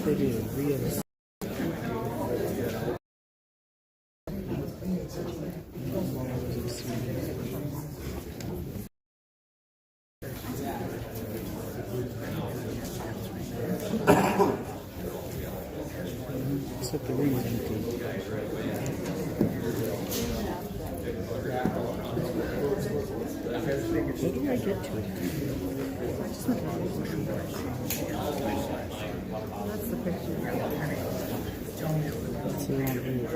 they do. Real. Except the room is empty. How do I get to it? That's the picture. It's around here.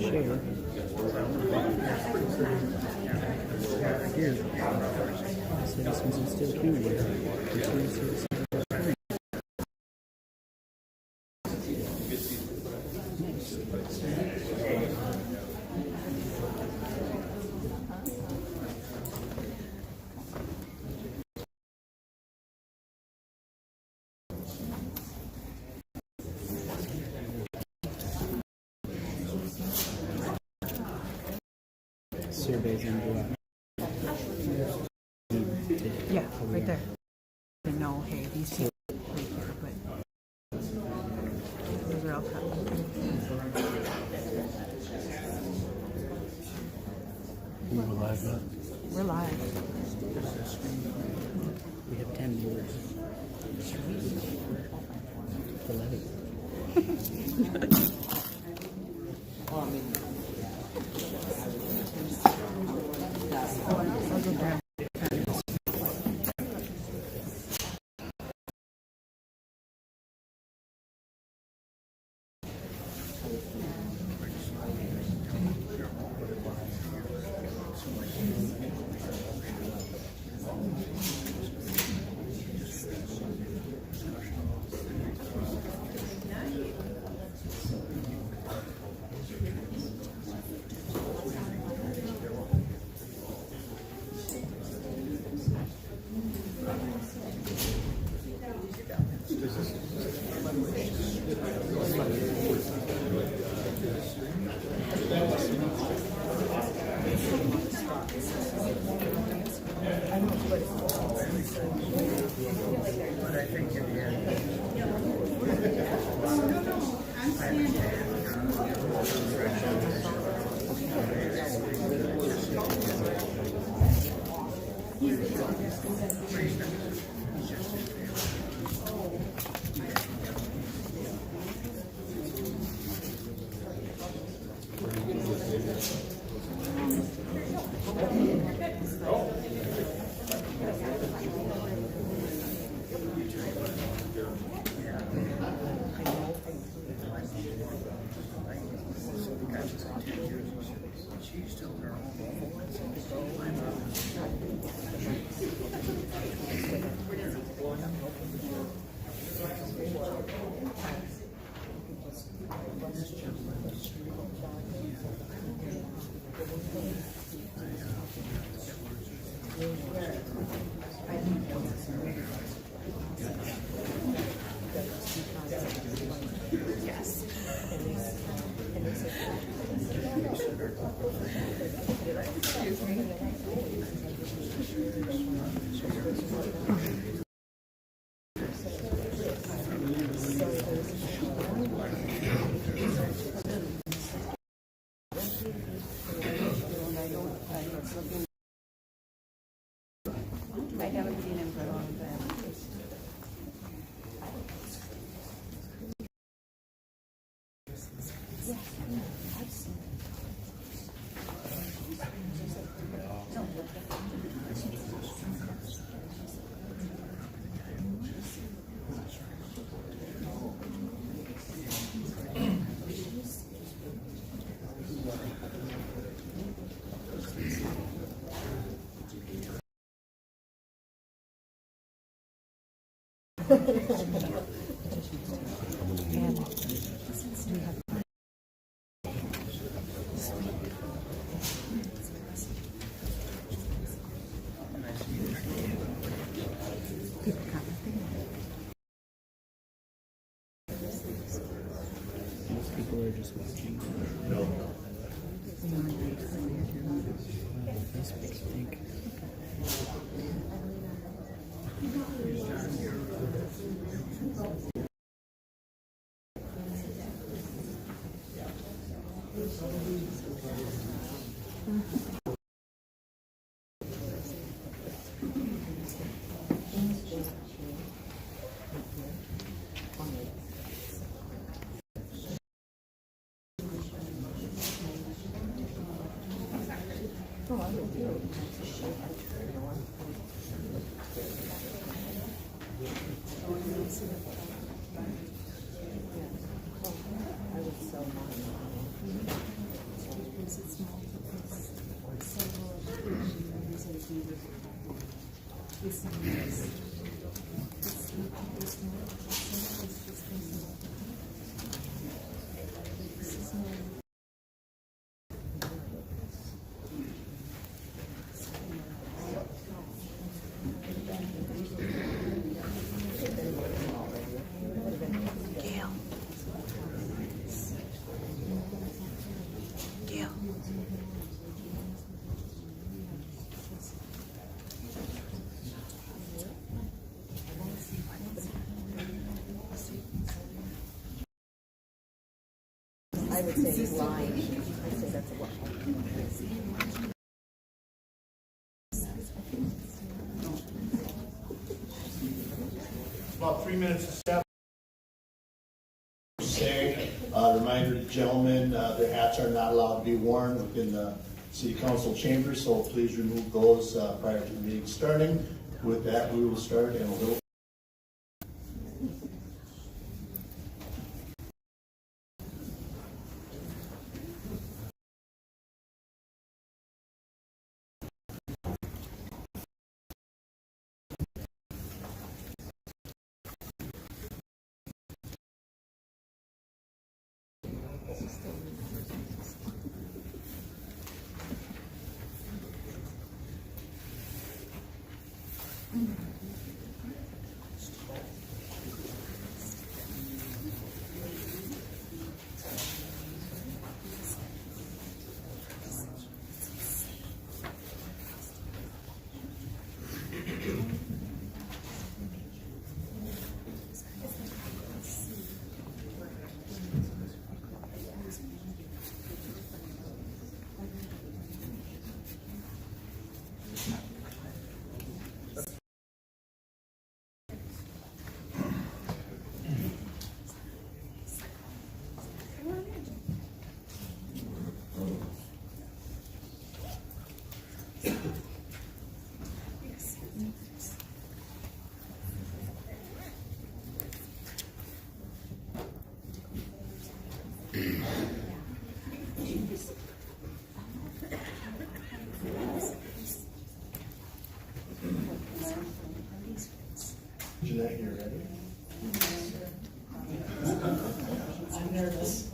Share. Here. Citizens in Still Community. Surveys and Yeah, right there. To know, hey, these two right here, but those are all cut. we're live now. We're live. We have 10 viewers. 11. I'll go grab. Most people are just watching. No. Gail. Gail. I would say he's lying. I'd say that's a lie. About 3 minutes to step. Say, reminder to gentlemen, their hats are not allowed to be worn within the city council chambers, so please remove those prior to the meeting starting. With that, we will start in a little. Jeanette, you ready? I'm nervous.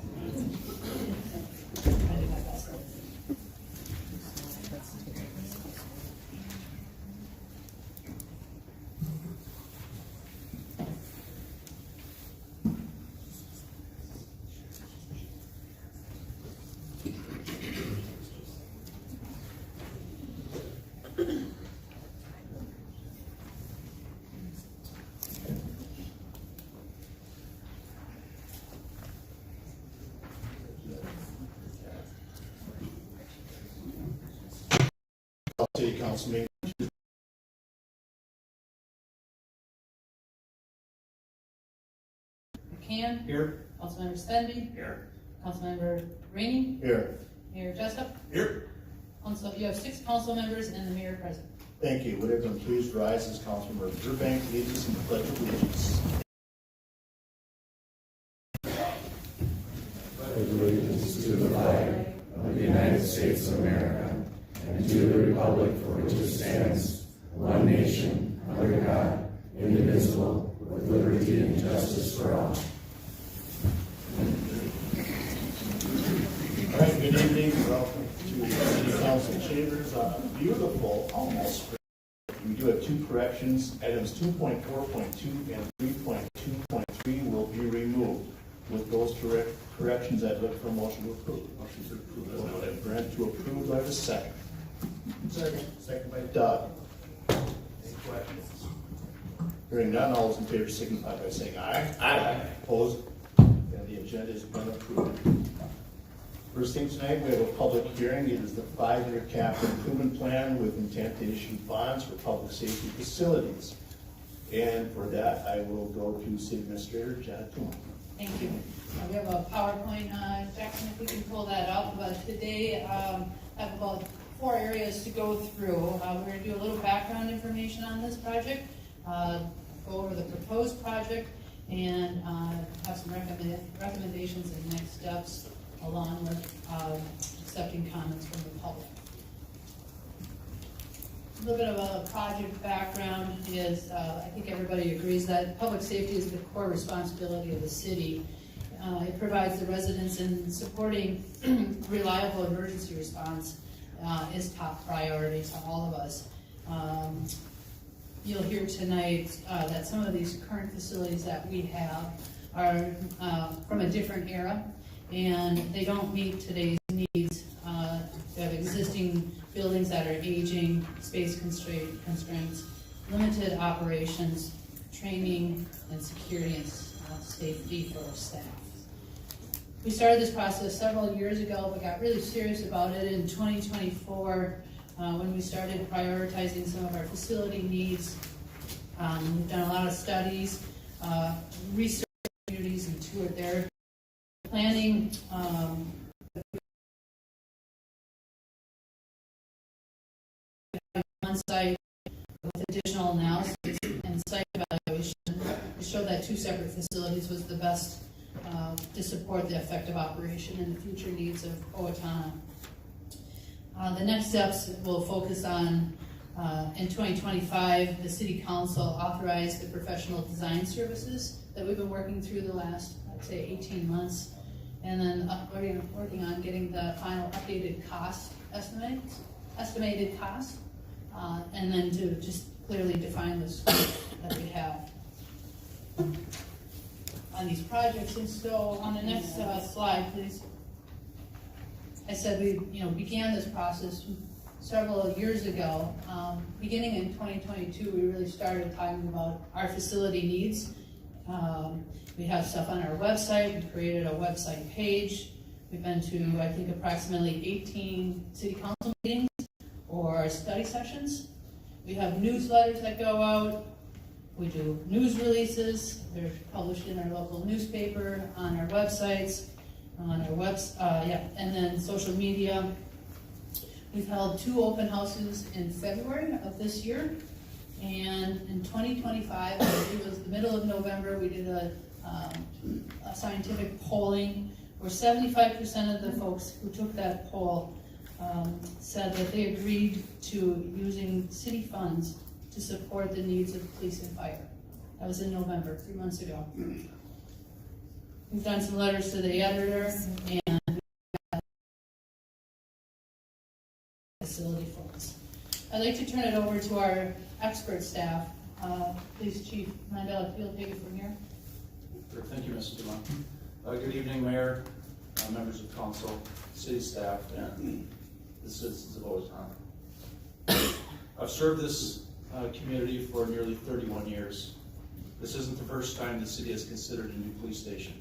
City council meeting. McCann. Here. Councilmember Svenby. Here. Councilmember Rainey. Here. Mayor Jessup. Here. You have 6 council members and the mayor present. Thank you. Would everyone please rise as Councilmember Burbank leads us in the pledge of allegiance. Allegiance to the flag of the United States of America and to the republic for which it stands, one nation, under God, indivisible, with liberty and justice for all. All right, good evening. Welcome to the City Council chambers on a beautiful, almost spring. We do have 2 corrections. Items 2.4.2 and 3.2.3 will be removed. With those corrections, I'd look for a motion to approve. Motion to approve. Brent to approve. Do I have a second? Second. Second by Doug. Any questions? Hearing none, all those in favor signify by saying aye. Aye. Opposed? And the agenda is been approved. First thing tonight, we have a public hearing. It is the 5-year capital improvement plan with intent to issue bonds for public safety facilities. And for that, I will go to City Administrator Janet Tuma. Thank you. We have a PowerPoint, Jackson, if we can pull that up, but today I have about 4 areas to go through. We're going to do a little background information on this project, go over the proposed project, and have some recommendations and next steps, along with accepting comments from the public. A little bit of a project background is, I think everybody agrees that public safety is the core responsibility of the city. It provides the residents in supporting reliable emergency response is top priority to all of us. You'll hear tonight that some of these current facilities that we have are from a different era, and they don't meet today's needs. We have existing buildings that are aging, space constraints, limited operations, training, and security and safety for our staff. We started this process several years ago, but got really serious about it in 2024 when we started prioritizing some of our facility needs. We've done a lot of studies, research communities, and toured their planning. On site with additional analysis and site evaluation to show that 2 separate facilities was the best to support the effective operation and the future needs of Owatonna. The next steps will focus on, in 2025, the City Council authorized the professional design services that we've been working through the last, I'd say, 18 months, and then working on getting the final updated cost estimated cost, and then to just clearly define the scope that we have on these projects. And so on the next slide, please. I said we began this process several years ago. Beginning in 2022, we really started talking about our facility needs. We have stuff on our website. We created a website page. We've been to, I think, approximately 18 city council meetings or study sessions. We have newsletters that go out. We do news releases. They're published in our local newspaper, on our websites, on our and then social media. We've held 2 open houses in February of this year, and in 2025, it was the middle of November, we did a scientific polling where 75% of the folks who took that poll said that they agreed to using city funds to support the needs of police and fire. That was in November, 3 months ago. We've done some letters to the editor and facility folks. I'd like to turn it over to our expert staff. Please, Chief Mandela, if you'll take it from here. Sure. Thank you, Mrs. Dumont. Good evening, Mayor, members of council, city staff, and the citizens of Owatonna. I've served this community for nearly 31 years. This isn't the first time the city has considered a new police station.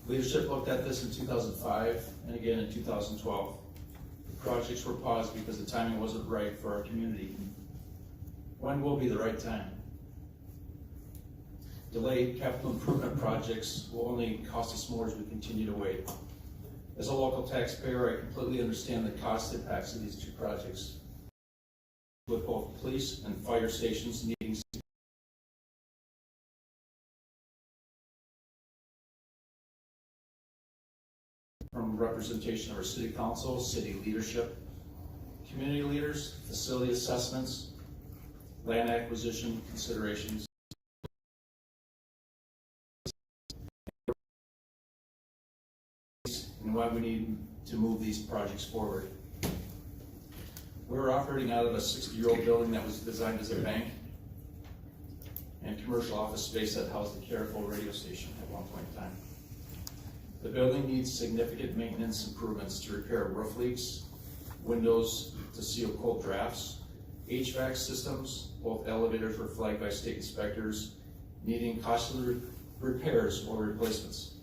Leadership looked at this in 2005 and again in 2012. The projects were paused because the timing wasn't right for our community. When will be the right time? Delayed capital improvement projects will only cost us more as we continue to wait. As a local taxpayer, I completely understand the cost impacts of these 2 projects, with both police and fire stations needing from representation of our city council, city leadership, community leaders, facility assessments, land acquisition considerations, and why we need to move these projects forward. We're operating out of a 60-year-old building that was designed as a bank and commercial office space that housed the Carrico radio station at one point in time. The building needs significant maintenance improvements to repair roof leaks, windows to seal cold drafts, HVAC systems. Both elevators were flagged by state inspectors, needing costly repairs or replacements.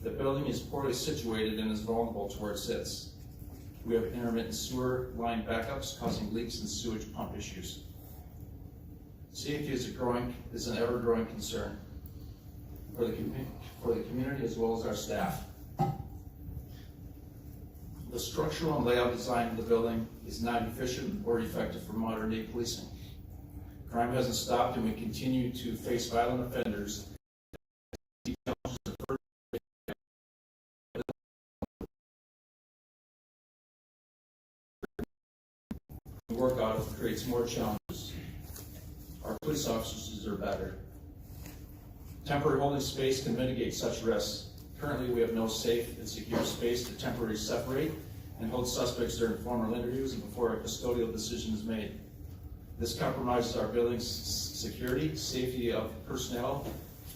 The building is poorly situated and is vulnerable to where it sits. We have intermittent sewer line backups causing leaks and sewage pump issues. Safety is an ever-growing concern for the community as well as our staff. The structural and layout design of the building is not efficient or effective for modern-day policing. Crime hasn't stopped, and we continue to face violent offenders. Work out creates more challenges. Our police officers deserve better. Temporary holding space can mitigate such risks. Currently, we have no safe and secure space to temporarily separate and hold suspects during formal interviews and before a custodial decision is made. This compromises our building's security, safety of personnel,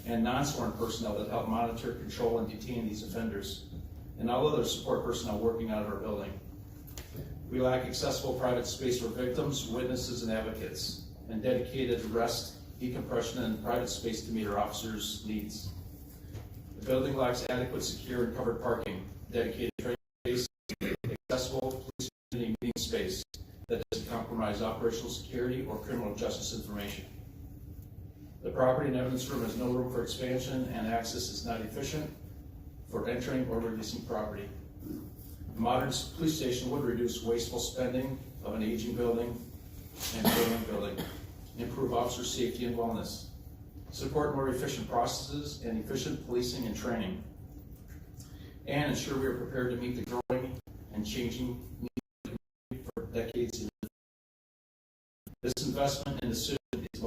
and non-sworn personnel that help monitor, control, and detain these offenders, and all other support personnel working out of our building. We lack accessible private space for victims, witnesses, and advocates, and dedicated rest, decompression, and private space to meet our officers' needs. The building lacks adequate, secure, and covered parking, dedicated training space, accessible police community meeting space that doesn't compromise operational security or criminal justice information. The property and evidence room has no room for expansion, and access is not efficient for entering or releasing property. A modern police station would reduce wasteful spending of an aging building and failing building, improve officer safety and wellness, support more efficient processes and efficient policing and training, and ensure we are prepared to meet the growing and changing needs for decades. This investment and decision is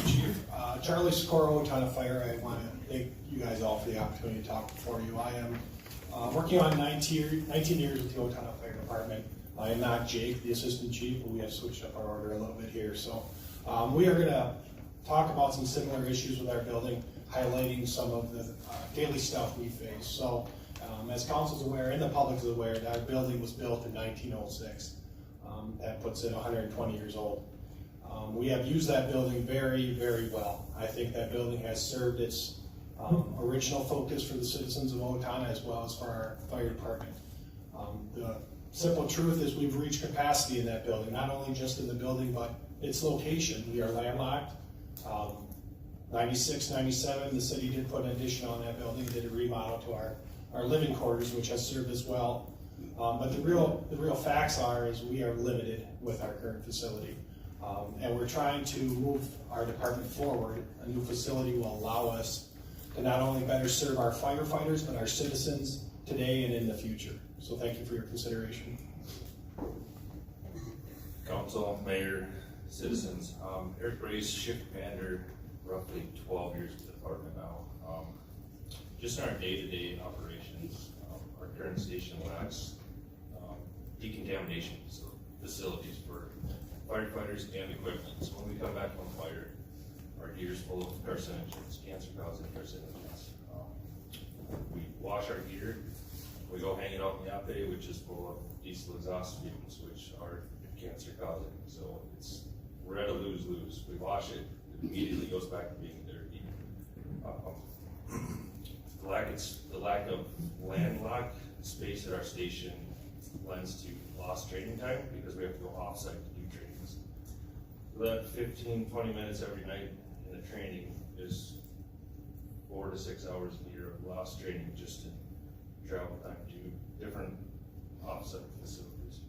Chief. Charlie Socorro, Owatonna Fire. I want to thank you guys all for the opportunity to talk before you. I am working on 19 years with the Owatonna Fire Department. I am not Jake, the assistant chief, but we have switched up our order a little bit here. So we are going to talk about some similar issues with our building, highlighting some of the daily stuff we face. So as council's aware and the public is aware, that our building was built in 1906. That puts it 120 years old. We have used that building very, very well. I think that building has served its original focus for the citizens of Owatonna as well as for our fire department. The simple truth is we've reached capacity in that building, not only just in the building, but its location. We are landlocked. 96, 97, the city did put an addition on that building, did a remodel to our living quarters, which has served us well. But the real facts are is we are limited with our current facility. And we're trying to move our department forward. A new facility will allow us to not only better serve our firefighters, but our citizens today and in the future. So thank you for your consideration. Council, Mayor, citizens, Eric Brace, shift commander, roughly 12 years with the department now. Just in our day-to-day operations, our current station lacks decontamination facilities for firefighters and equipment. So when we come back from fire, our gear is full of carcinogens, cancer-causing carcinogens. We wash our gear, we go hang it out in the op-bay, which is full of diesel exhaust fumes, which are cancer-causing. So we're at a lose-lose. We wash it, it immediately goes back to being dirty. The lack of landlocked space at our station lends to lost training time because we have to go off-site to do trainings. So that 15-20 minutes every night in the training is 4 to 6 hours a year of lost training just in travel time to different off-site facilities.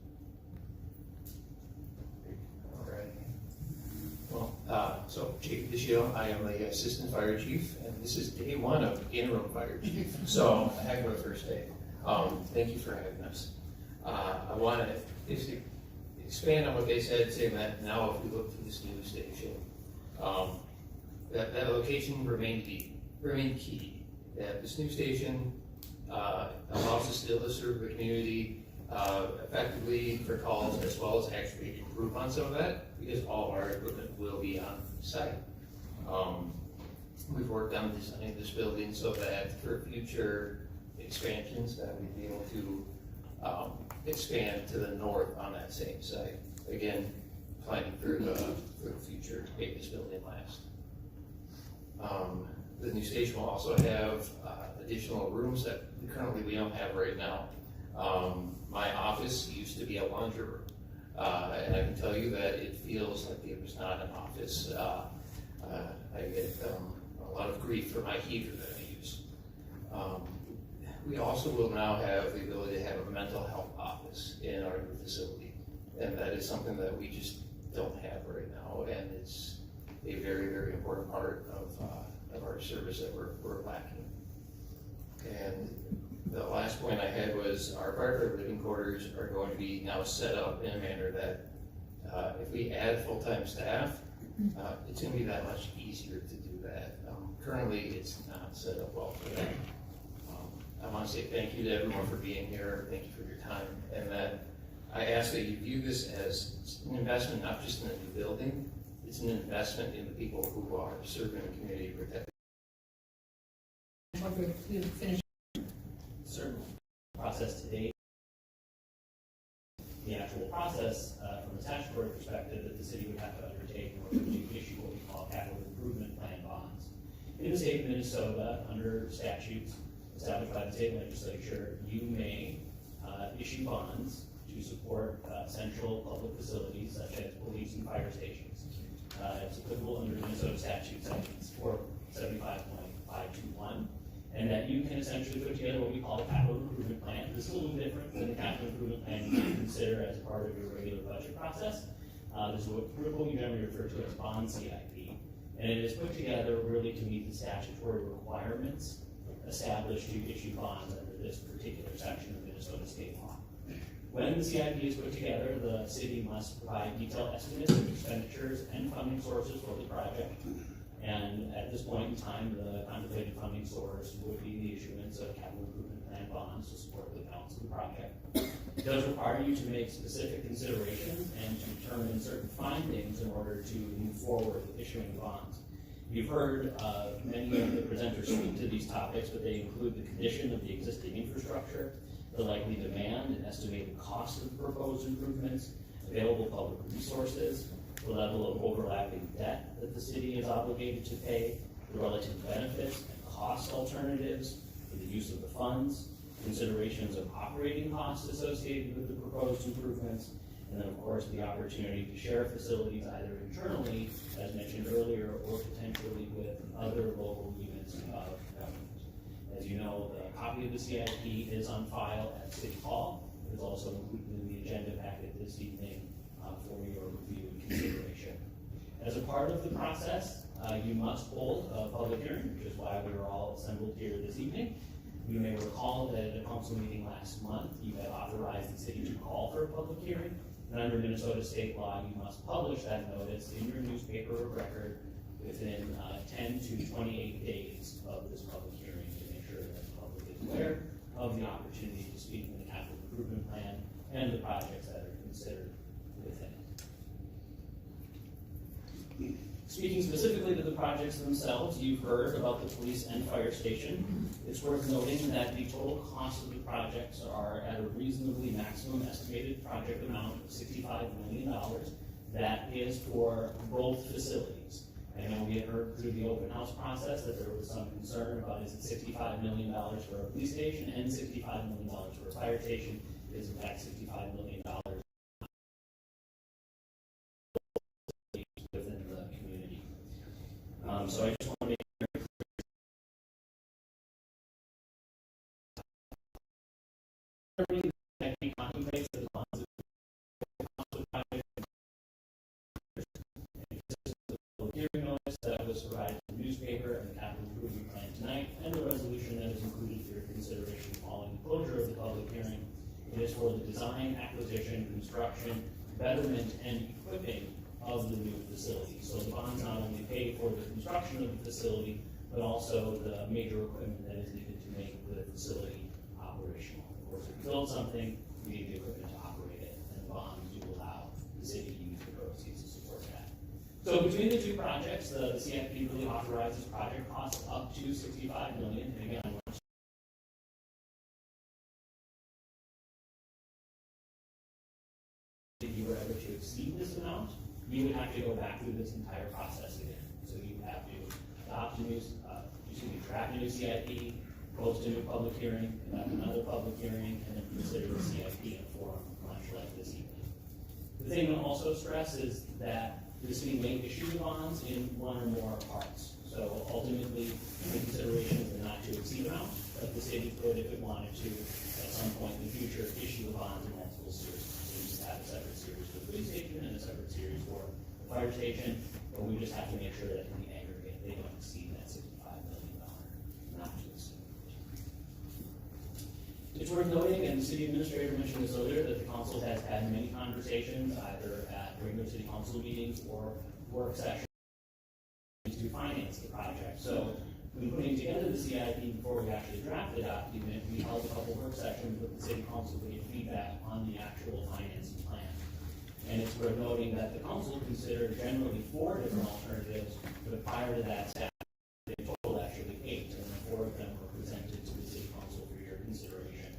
All right. Well, so Jake DeShiel, I am the assistant fire chief, and this is day one of interim fire chief. So a heck of a first day. Thank you for having us. I want to expand on what they said, saying that now if we look to this new station, that location remained key. That this new station allows us still to serve the community effectively for calls, as well as actually improve on some of that, because all of our equipment will be on site. We've worked on designing this building so that for future expansions that we'd be able to expand to the north on that same site. Again, planning for the future to make this building last. The new station will also have additional rooms that currently we don't have right now. My office used to be a laundry room, and I can tell you that it feels like it was not an office. I get a lot of grief for my heater that I use. We also will now have the ability to have a mental health office in our new facility, and that is something that we just don't have right now, and it's a very, very important part of our service that we're lacking. And the last point I had was our firefighter living quarters are going to be now set up in a manner that if we add full-time staff, it's going to be that much easier to do that. Currently, it's not set up well for that. I want to say thank you to everyone for being here. Thank you for your time, and that I ask that you view this as an investment, not just in a new building. It's an investment in the people who are serving the community, protecting. To finish. Certainly. Process to date, the actual process from a statutory perspective that the city would have to undertake in order to issue what we call capital improvement plan bonds. In the state of Minnesota, under statutes established by the state legislature, you may issue bonds to support central public facilities such as police and fire stations. It's applicable under Minnesota statute sections 475.521. And that you can essentially put together what we call a capital improvement plan. This is a little different than the capital improvement plan you can consider as part of your regular budget process. This is what we generally refer to as bond CIP. And it is put together really to meet the statutory requirements established to issue bonds under this particular section of Minnesota state law. When the CIP is put together, the city must provide detailed estimates of expenditures and funding sources for the project. And at this point in time, the contemplated funding source would be the issuance of capital improvement plan bonds to support the balance of the project. It does require you to make specific considerations and to determine certain findings in order to move forward with issuing bonds. You've heard many of the presenters speak to these topics, but they include the condition of the existing infrastructure, the likely demand and estimated cost of the proposed improvements, available public resources, the level of overlapping debt that the city is obligated to pay, the relative benefits and cost alternatives for the use of the funds, considerations of operating costs associated with the proposed improvements, and then of course the opportunity to share facilities either internally, as mentioned earlier, or potentially with other local units of government. As you know, the copy of the CIP is on file at City Hall. It is also included in the agenda packet this evening for your review and consideration. As a part of the process, you must hold a public hearing, which is why we are all assembled here this evening. You may recall that at a council meeting last month, you had authorized the city to call for a public hearing, and under Minnesota state law, you must publish that notice in your newspaper of record within 10 to 28 days of this public hearing to make sure that the public is aware of the opportunity to speak in the capital improvement plan and the projects that are considered within it. Speaking specifically to the projects themselves, you've heard about the police and fire station. It's worth noting that the total cost of the projects are at a reasonably maximum estimated project amount of $65 million. That is for both facilities. I know we had heard through the open house process that there was some concern about is it $65 million for a police station and $65 million for a fire station. It is in fact $65 million within the community. So I just want to make that he contemplates the bonds of the project hearing notice that was provided in the newspaper and the capital improvement plan tonight, and the resolution that is included for your consideration following the closure of the public hearing. It is for the design, acquisition, construction, betterment, and equipping of the new facility. So the bonds not only pay for the construction of the facility, but also the major equipment that is needed to make the facility operational. Of course, if you build something, you need the equipment to operate it, and bonds do allow the city to use the proceeds to support that. So between the two projects, the CIP really authorizes project costs up to $65 million. And again, if you were ever to exceed this amount, you would have to go back through this entire process again. So you would have to adopt a new, draft a new CIP, post a new public hearing, conduct another public hearing, and then consider the CIP in form, much like this evening. The thing to also stress is that the city may issue the bonds in one or more parts. So ultimately, the consideration is the not to exceed amount, but the city could, if it wanted to, at some point in the future, issue the bonds in multiple series. So you just have a separate series for the police station and a separate series for the fire station, but we just have to make sure that in the aggregate, they don't exceed that $65 million not to exceed. It's worth noting, and the city administrator mentioned this earlier, that the council has had many conversations, either at regular city council meetings or work sessions, to finance the project. So when putting together the CIP before we actually draft the document, we held a couple work sessions with the city council to get feedback on the actual financing plan. And it's worth noting that the council considered generally 4 different alternatives, but prior to that, staff they told actually 8, and then 4 of them were presented to the city council for your consideration.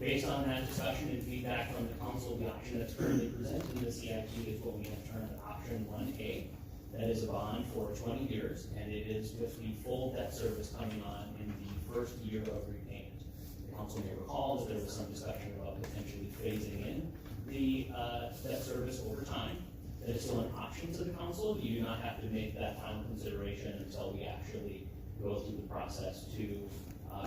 Based on that discussion and feedback from the council, the option that's currently presented in the CIP is what we have termed option 1A. That is a bond for 20 years, and it is with the full debt service coming on in the first year of repayment. The council may recall that there was some discussion about potentially phasing in the debt service over time. That is still an option to the council. You do not have to make that final consideration until we actually go through the process to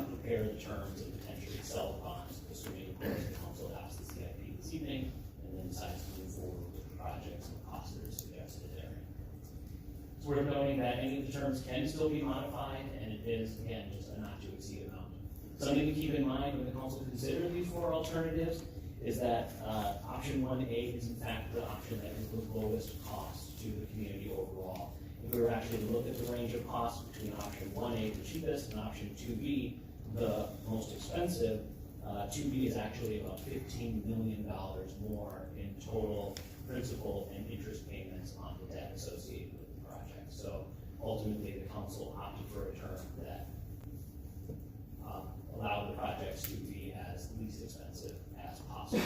prepare the terms and potentially sell the bonds, assuming, of course, the council adopts the CIP this evening and then decides to move forward with the projects and the costs that are suggested there. It's worth noting that any of the terms can still be modified, and it is, again, just a not to exceed amount. Something to keep in mind when the council considers these 4 alternatives is that option 1A is in fact the option that is the lowest cost to the community overall. If we were actually to look at the range of costs between option 1A, the cheapest, and option 2B, the most expensive, 2B is actually about $15 million more in total principal and interest payments on the debt associated with the project. So ultimately, the council opted for a term that allowed the projects to be as least expensive as possible.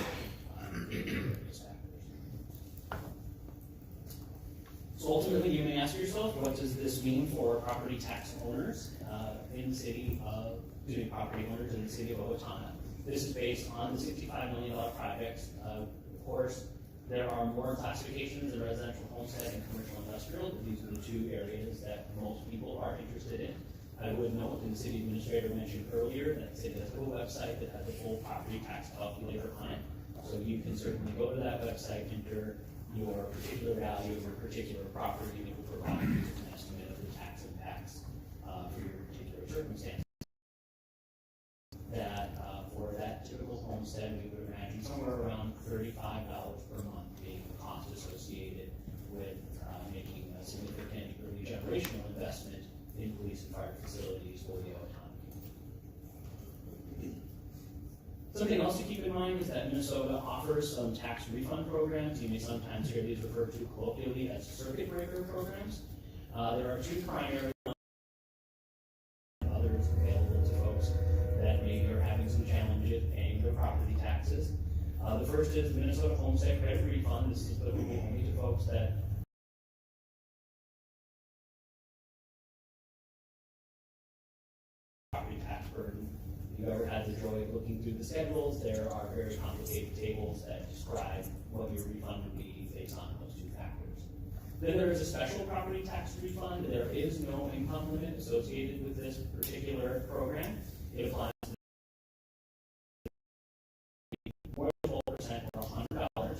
So ultimately, you may ask yourself, what does this mean for property tax owners in the city of, property owners in the city of Owatonna? This is based on the $65 million projects. Of course, there are more classifications in residential homestead and commercial industrial. These are the 2 areas that most people are interested in. I would note, and the city administrator mentioned earlier, that the city has a website that has a full property tax calculator on it. So you can certainly go to that website, enter your particular value of your particular property, and it will provide you with an estimate of the tax impacts for your particular circumstance. That for that typical homestead, we would imagine somewhere around $35 per month being the cost associated with making a significant early generational investment in police and fire facilities for the Owatonna community. Something else to keep in mind is that Minnesota offers some tax refund programs. You may sometimes hear these referred to colloquially as circuit breaker programs. There are 2 primary ones, others available to folks that maybe are having some challenges paying their property taxes. The first is the Minnesota Homestead Credit Refund. This is applicable only to folks that property tax burden. If you've ever had the joy of looking through the schedules, there are very complicated tables that describe what your refund would be based on those 2 factors. Then there is a special property tax refund. There is no income limit associated with this particular program. It applies to more than 12% or $100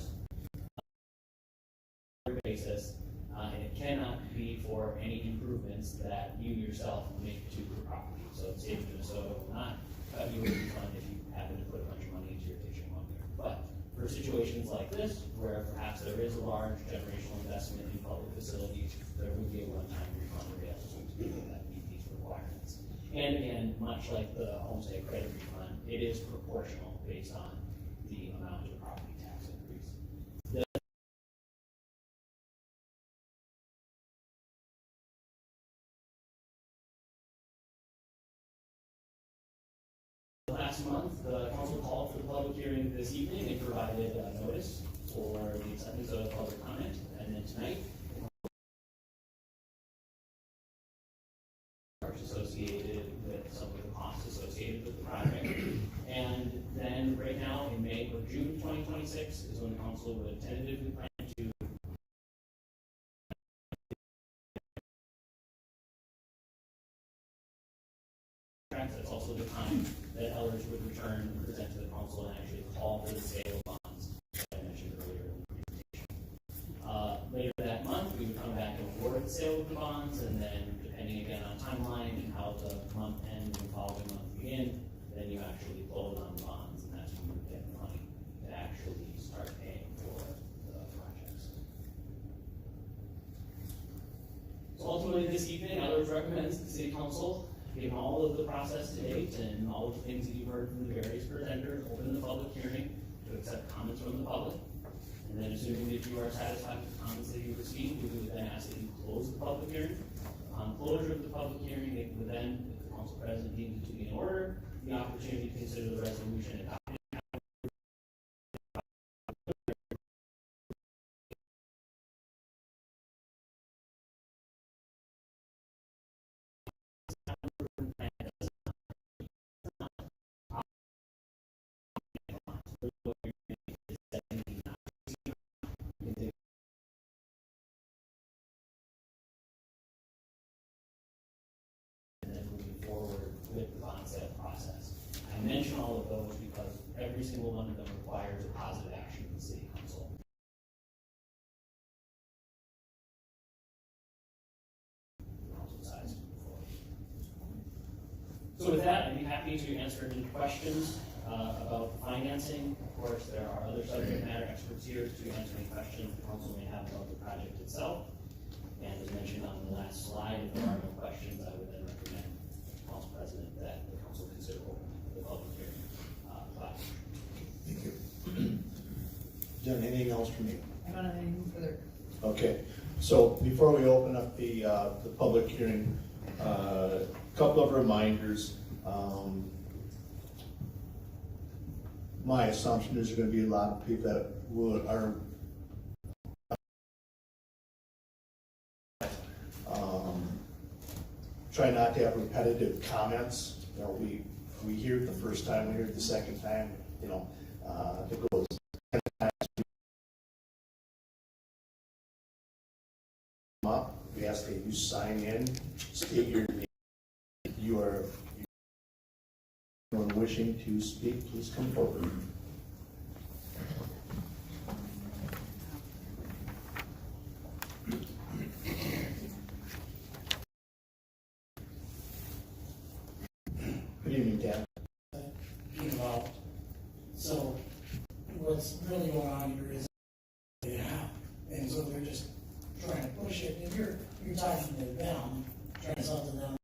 on a basis, and it cannot be for any improvements that you yourself make to your property. So the state of Minnesota will not cut you a refund if you happen to put a bunch of money into your kitchen one year. But for situations like this, where perhaps there is a large generational investment in public facilities, there would be a one-time refund available to people that meet these requirements. And again, much like the homestead credit refund, it is proportional based on the amount of property tax increase. Last month, the council called for the public hearing this evening and provided notice for the acceptance of public comment, and then tonight, associated with some of the costs associated with the project. And then right now, in May or June 2026 is when the council would tentatively plan to that's also the time that Ellers would return and present to the council and actually call for the sale of bonds, as I mentioned earlier in the presentation. Later that month, we would come back and award the sale of the bonds, and then depending again on timeline and how the month ends and following month begin, then you actually close on the bonds, and that's when you get the money to actually start paying for the projects. So ultimately this evening, Ellers recommends the City Council, given all of the process to date and all of the things that you've heard from the various presenters, open the public hearing to accept comments from the public. And then assuming that you are satisfied with the comments that you received, we would then ask that you close the public hearing. On closure of the public hearing, it would then, if the council president deems it to be in order, the opportunity to consider the resolution adopted. Forward with the bond sale process. I mention all of those because every single one of them requires a positive action from the City Council. So with that, I'd be happy to answer any questions about financing. Of course, there are other subject matter experts here to answer any questions the council may have about the project itself. And as mentioned on the last slide, if there are no questions, I would then recommend Council President that the council consider the public hearing. Thank you. Jen, anything else from you? I don't have anything further. Okay, so before we open up the public hearing, a couple of reminders. My assumption is there's going to be a lot of people that are try not to have repetitive comments. You know, we hear it the first time, we hear it the second time. You know, if it goes 10 times, up. We ask that you sign in, state your name. You are anyone wishing to speak, please come forward. Good evening, Dan. Involved. So what's really going on here is and so they're just trying to push it. And you're talking to them, trying to sell to them,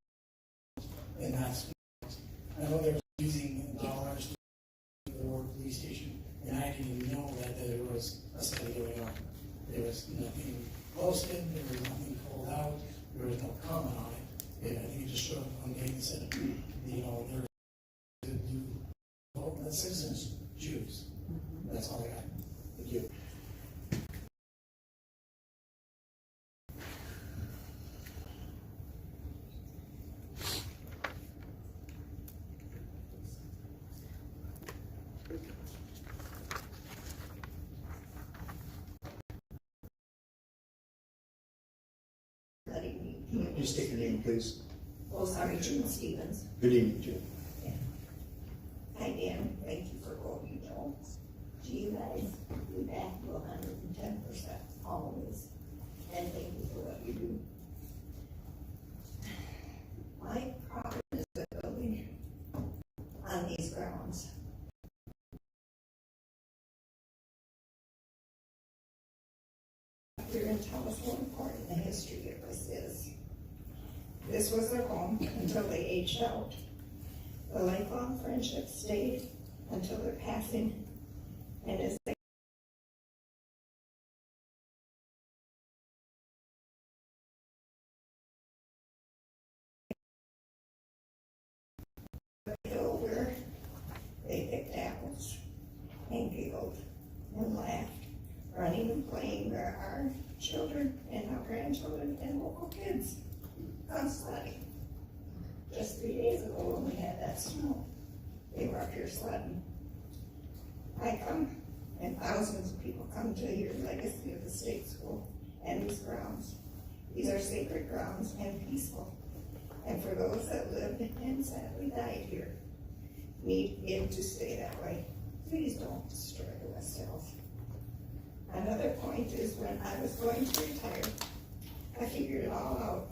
and that's. I know they're using dollars to the Ward Police Station, and I didn't even know that there was a study going on. There was nothing posted, there was nothing pulled out, there was no comment on it. And I think it just showed on the and said, you know, they're to do vote that citizens choose. That's all I got. Thank you. Can you state your name, please? Oh, sorry, June Stevens. Good evening, Jim. Yeah. Hi, Dan. Thank you for what you know. To you guys, we back to 110% always. And thank you for what you do. My problem is with building on these grounds. Here and tell us what important the history of this is. This was their home until they aged out. The lifelong friendship stayed until their passing, and as they older, they picked apples and giggled and laughed running and playing where our children and our grandchildren and local kids come sledding. Just 3 days ago when we had that snow, they were up here sledding. I come, and thousands of people come to hear the legacy of the state school and these grounds. These are sacred grounds and peaceful. And for those that lived and sadly died here, need it to stay that way. Please don't destroy the West Hills. Another point is when I was going to retire, I figured it all out.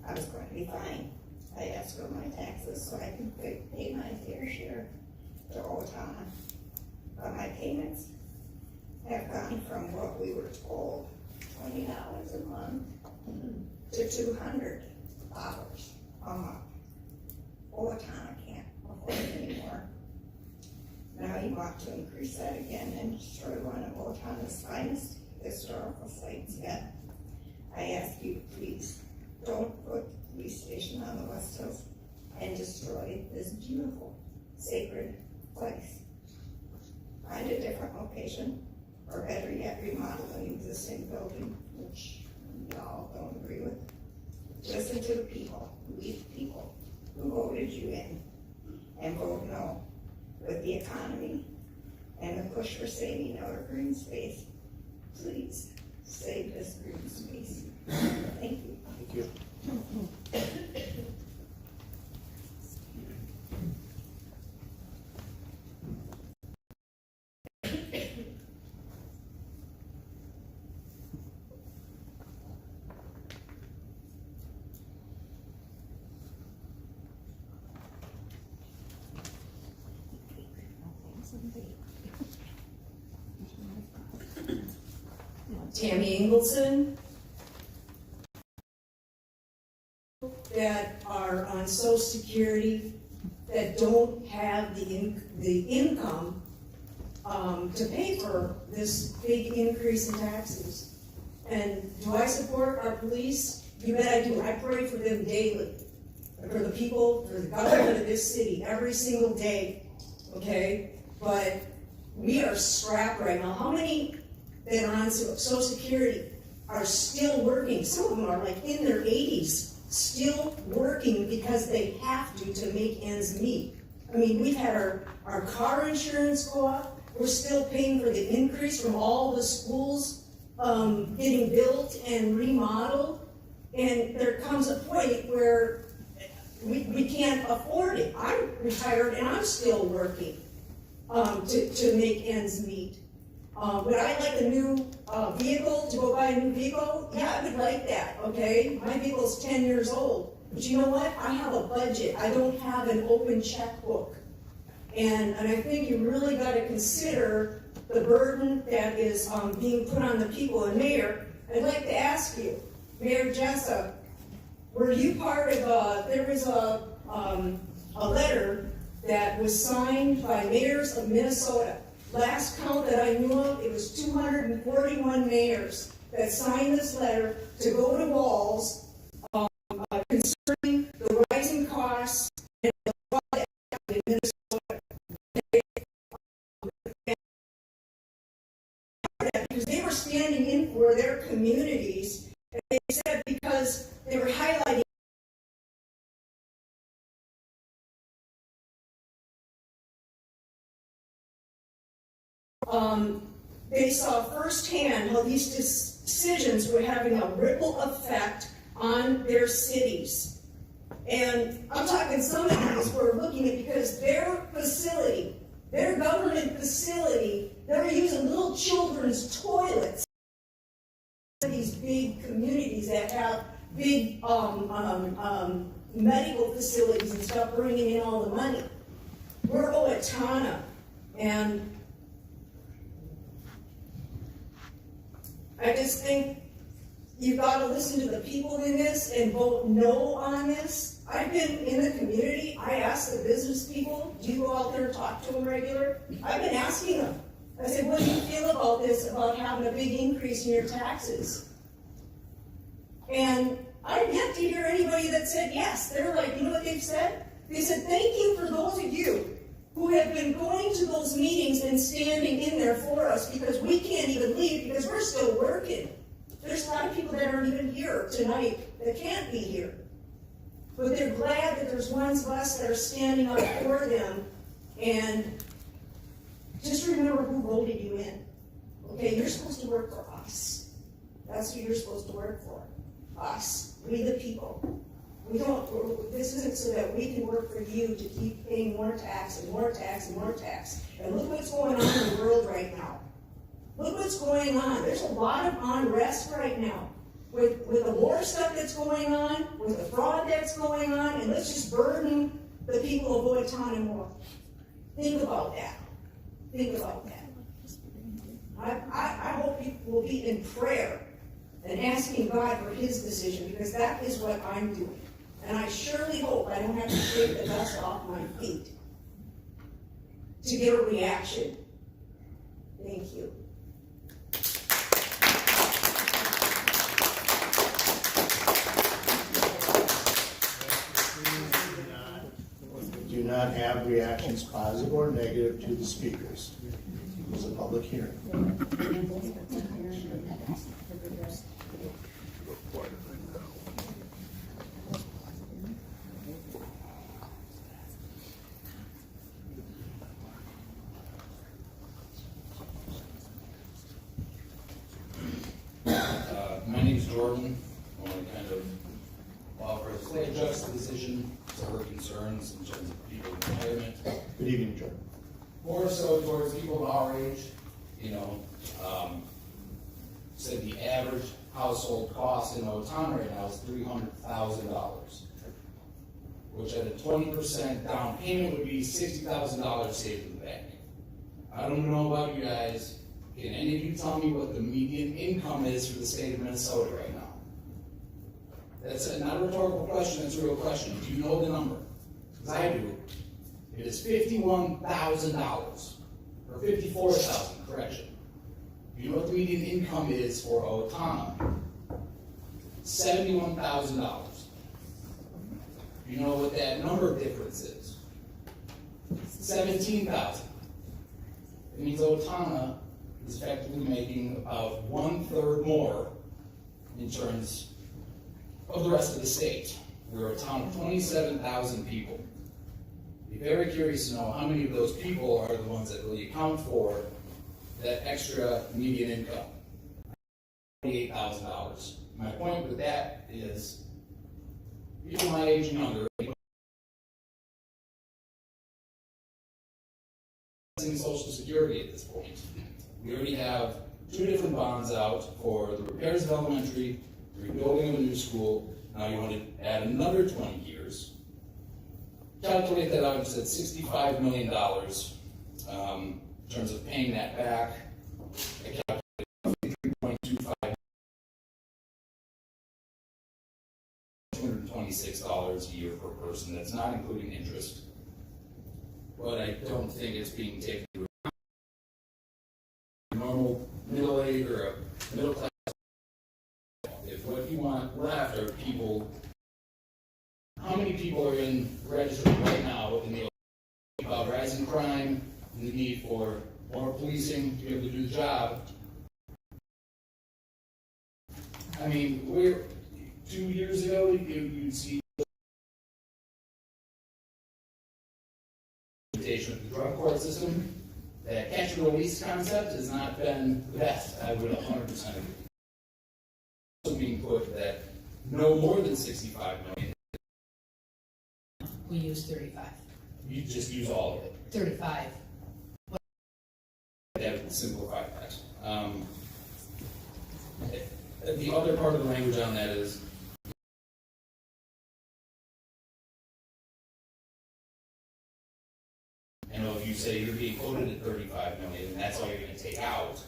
I was going to be fine. I asked for my taxes so I can pay my fair share to Owatonna. But my payments have gone from what we were told, $20 a month, to $200 a month. Owatonna can't afford it anymore. Now you want to increase that again and destroy one of Owatonna's finest historical sites yet. I ask you, please, don't put the police station on the West Hills and destroy this beautiful, sacred place. Find a different location, or better yet, remodel an existing building, which we all don't agree with. Listen to the people, we the people who voted you in, and vote no. With the economy and the push for saving our green space, please save this green space. Thank you. Thank you. Tammy Ingleson, that are on Social Security that don't have the income to pay for this big increase in taxes. And do I support our police? You bet I do. I pray for them daily, for the people, for the government of this city, every single day, okay? But we are strapped right now. How many that are on Social Security are still working? Some of them are like in their 80s, still working because they have to make ends meet. I mean, we've had our car insurance go up. We're still paying for the increase from all the schools getting built and remodeled. And there comes a point where we can't afford it. I'm retired and I'm still working to make ends meet. Would I like a new vehicle, to go buy a new vehicle? Yeah, I would like that, okay? My vehicle's 10 years old. But you know what? I have a budget. I don't have an open checkbook. And I think you really got to consider the burden that is being put on the people. And Mayor, I'd like to ask you, Mayor Jessup, were you part of, there was a letter that was signed by mayors of Minnesota. Last count that I knew of, it was 241 mayors that signed this letter to go to Walz concerning the rising costs and the fraud in Minnesota. Because they were standing in for their communities, and they said because they were highlighting they saw firsthand how these decisions were having a ripple effect on their cities. And I'm talking some of these were looking at, because their facility, their government facility, they're using little children's toilets. These big communities that have big medical facilities and stuff bringing in all the money. We're Owatonna, and I just think you've got to listen to the people in this and vote no on this. I've been in the community. I ask the business people, do you go out there and talk to them regular? I've been asking them. I said, what do you feel about this, about having a big increase in your taxes? And I've yet to hear anybody that said yes. They're like, you know what they've said? They said, thank you for those of you who have been going to those meetings and standing in there for us because we can't even leave because we're still working. There's a lot of people that aren't even here tonight that can't be here. But they're glad that there's ones of us that are standing up for them. And just remember who voted you in. Okay, you're supposed to work for us. That's who you're supposed to work for. Us. We the people. This isn't so that we can work for you to keep paying more tax and more tax and more tax. And look what's going on in the world right now. Look what's going on. There's a lot of unrest right now. With the war stuff that's going on, with the fraud that's going on, and let's just burden the people of Owatonna more. Think about that. Think about that. I hope people will be in prayer and asking God for his decision, because that is what I'm doing. And I surely hope I don't have to shake the dust off my feet to get a reaction. Thank you. Do not have reactions, positive or negative, to the speakers. It is a public hearing. My name is Jordan. I want to kind of offer a slight juxtaposition to her concerns in terms of people in retirement. Good evening, Jordan. More so towards people of our age, said the average household cost in Owatonna right now is $300,000, which at a 20% down payment would be $60,000 saved in the bank. I don't know about you guys. Can any of you tell me what the median income is for the state of Minnesota right now? That's not a rhetorical question, it's a real question. Do you know the number? Because I do. It is $51,000, or $54,000, correction. Do you know what the median income is for Owatonna? $71,000. Do you know what that number difference is? 17,000. It means Owatonna is effectively making about 1/3 more in terms of the rest of the state. We're a town of 27,000 people. I'd be very curious to know how many of those people are the ones that really account for that extra median income. $48,000. My point with that is, people my age and younger, Social Security at this point. We already have 2 different bonds out for the repairs of elementary, the rebuilding of a new school. Now you want to add another 20 years. Calculate that out, it's at $65 million in terms of paying that back. I calculate $3.25, $226 a year per person. That's not including interest. But I don't think it's being taken into account. Normal middle age or a middle class. If what you want left are people, how many people are in registry right now in the about rising crime and the need for more policing to be able to do the job? I mean, we're 2 years ago, you'd see with the drug court system. That catch and release concept has not been the best. I would 100% agree. Also being put that no more than 65 million. We use 35. You just use all of it. 35. That would simplify that. The other part of the language on that is, if you say you're being quoted at 35 million and that's all you're going to take out,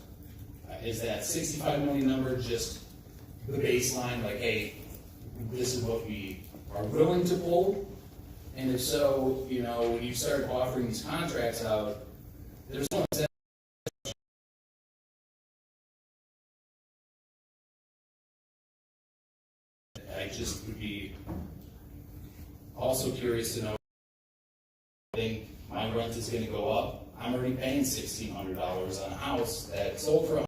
is that 65 million number just the baseline, like, hey, this is what we are willing to pull? And if so, when you start offering these contracts out, there's no incentive. I just would be also curious to know my rent is gonna go up. I'm already paying $1,600 on a house that sold for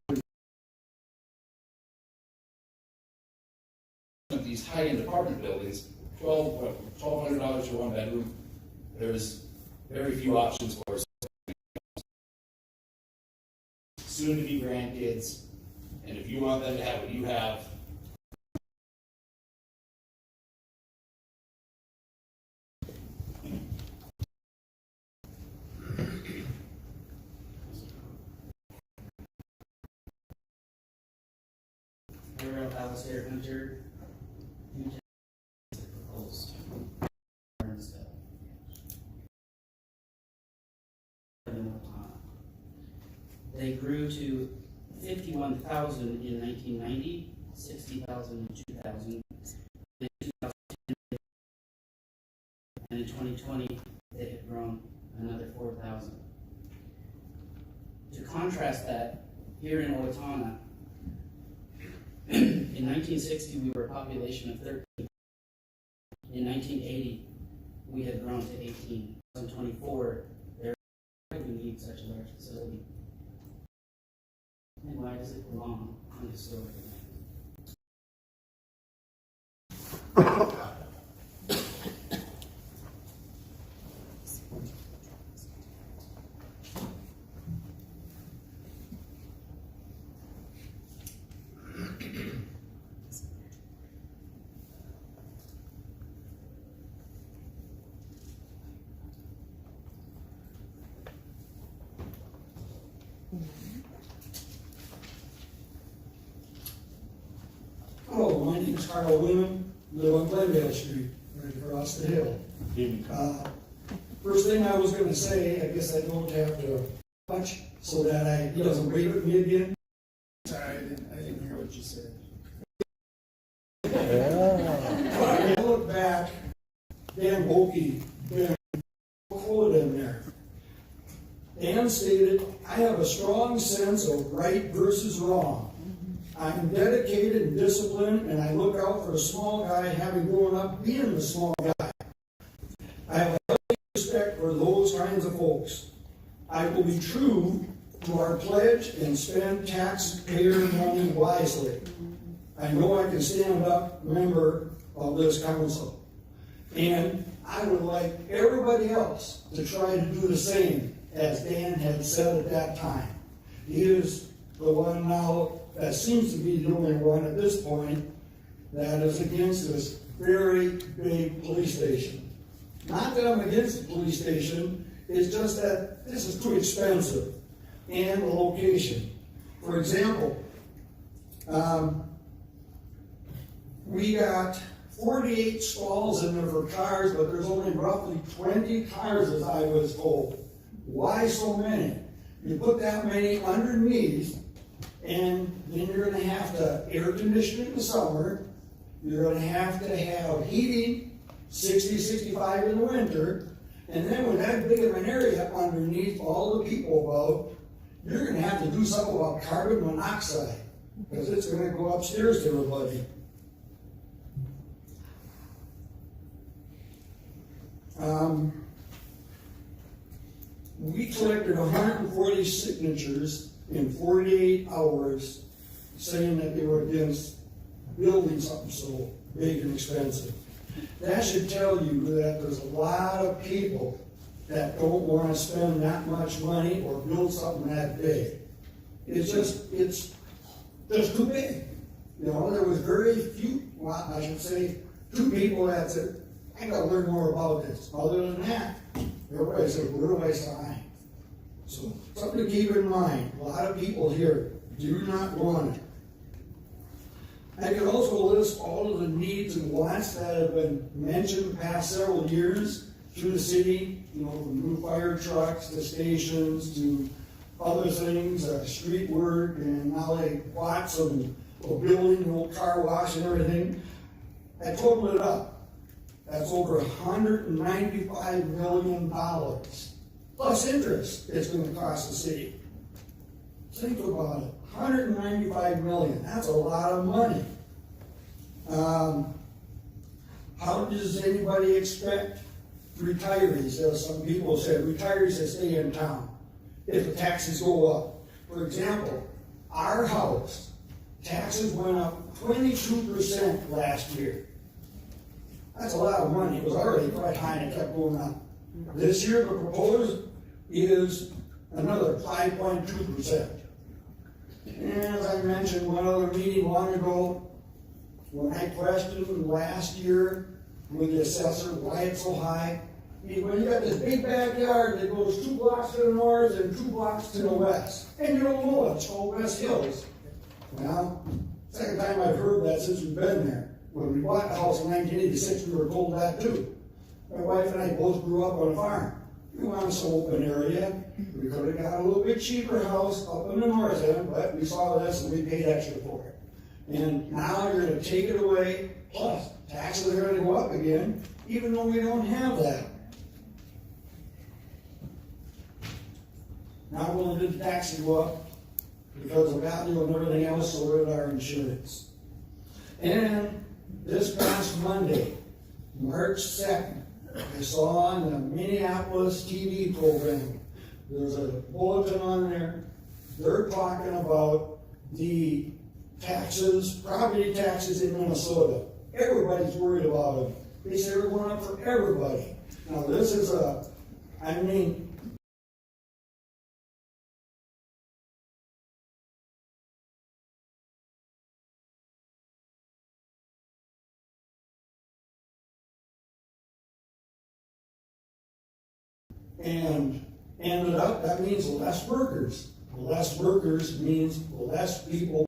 these high-end apartment buildings, $1,200 for one bedroom. There's very few options for soon-to-be grandkids, and if you want them to have what you have, Ariel Alistair Hunter, proposed. They grew to 51,000 in 1990, 60,000 in 2000, and in 2020 they had grown another 4,000. To contrast that, here in Owatonna, in 1960 we were a population of 13. In 1980 we had grown to 18. In 2024 we need such a large facility. And why does it belong on historic land? Hello, my name is Carl Lehman, live on Glendale Street, right across the hill. First thing I was gonna say, I guess I don't have to much, so that he doesn't wave at me again. Sorry, I didn't hear what you said. But I look back, Dan Bolke, quote in there. Dan stated, "I have a strong sense of right versus wrong. I'm dedicated and disciplined, and I look out for a small guy, having grown up being the small guy. I have a healthy respect for those kinds of folks. I will be true to our pledge and spend taxpayer money wisely. I know I can stand up, member of this council. And I would like everybody else to try to do the same, as Dan had said at that time. He is the one now that seems to be the only one at this point that is against this very big police station. Not that I'm against the police station, it's just that this is too expensive, and the location. For example, we got 48 stalls in there for cars, but there's only roughly 20 cars, as I was told. Why so many? You put that many underneath, and then you're gonna have to air condition in the summer, you're gonna have to have heating, 60, 65 in the winter, and then with that big of an area underneath all the people above, you're gonna have to do something about carbon monoxide, because it's gonna go upstairs to everybody. We collected 140 signatures in 48 hours saying that they were against building something so big and expensive. That should tell you that there's a lot of people that don't want to spend that much money or build something that big. It's just too big. You know, there was very few, well, I should say, 2 people that said, I gotta learn more about this. Other than that, everybody said, we're a waste of time. So, something to keep in mind. A lot of people here do not want it. I can also list all of the needs and wants that have been mentioned the past several years through the city, you know, from new fire trucks to stations to other things, street work, and now they bought some building, an old car wash and everything. I totaled it up. That's over $195 million. Plus interest it's going to cost the city. Think about it, $195 million, that's a lot of money. How does anybody expect retirees, as some people say, retirees that stay in town, if the taxes go up. For example, our house, taxes went up 22% last year. That's a lot of money. It was already quite high and it kept going up. This year, the proposed is another 5.2%. And as I mentioned, one other meeting long ago, when I questioned last year with the assessor why it's so high, when you got this big backyard that goes 2 blocks to the north and 2 blocks to the west, and you don't know it's called West Hills. Well, second time I've heard that since we've been there. When we bought the house in 1986, we were told that too. My wife and I both grew up on a farm. We wanted some open area. We could have got a little bit cheaper house up in the north end, but we saw this and we paid extra for it. And now you're going to take it away, plus taxes are going to go up again, even though we don't have that. Not only did the taxes go up because of value and everything else, so did our insurance. And this past Monday, March 2nd, I saw on the Minneapolis TV program, there's a bulletin on there. They're talking about the taxes, property taxes in Minnesota. Everybody's worried about them. They say they're going up for everybody. Now this is and ended up, that means less workers. Less workers means less people.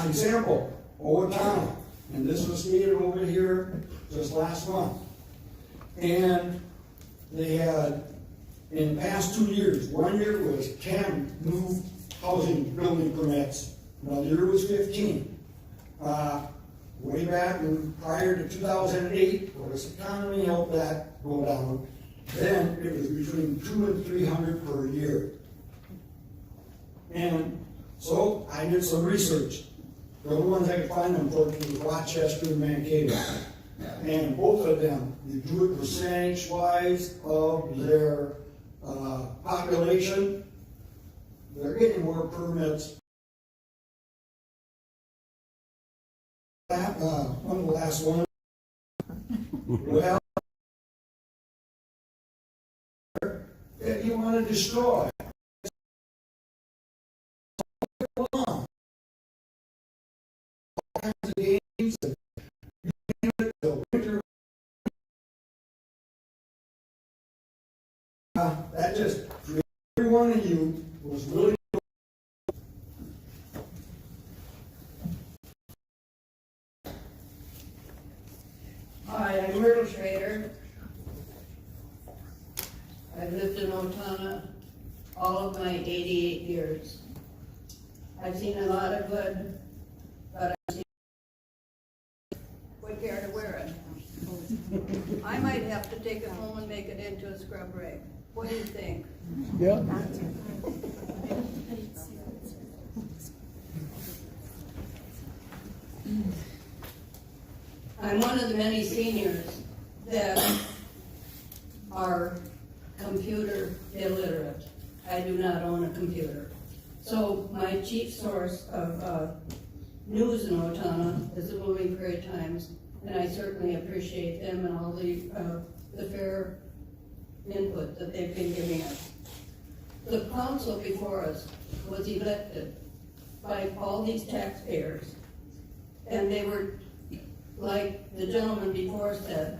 Example, Owatonna, and this was stated over here just last month. And they had, in the past 2 years, 1 year was 10 new housing building permits, another year was 15. Way back prior to 2008, where this economy helped that go down, then it was between 200 and 300 per year. And so I did some research. The only ones I could find them for was Rochester and Mankato. And both of them, you do it percentage-wise of their population, they're getting more permits. One of the last one. Well, that you want to destroy. All kinds of games, and the winter. That just, every one of you was willing. Hi, I'm Myrtle Schrader. I've lived in Owatonna all of my 88 years. I've seen a lot of good, but I've seen would care to wear it. I might have to take it home and make it into a scrub rag. What do you think? Yeah. I'm one of the many seniors that are computer illiterate. I do not own a computer. So my chief source of news in Owatonna is the Moving Prairie Times, and I certainly appreciate them and all the fair input that they've been giving us. The council before us was elected by all these taxpayers, and they were, like the gentleman before said,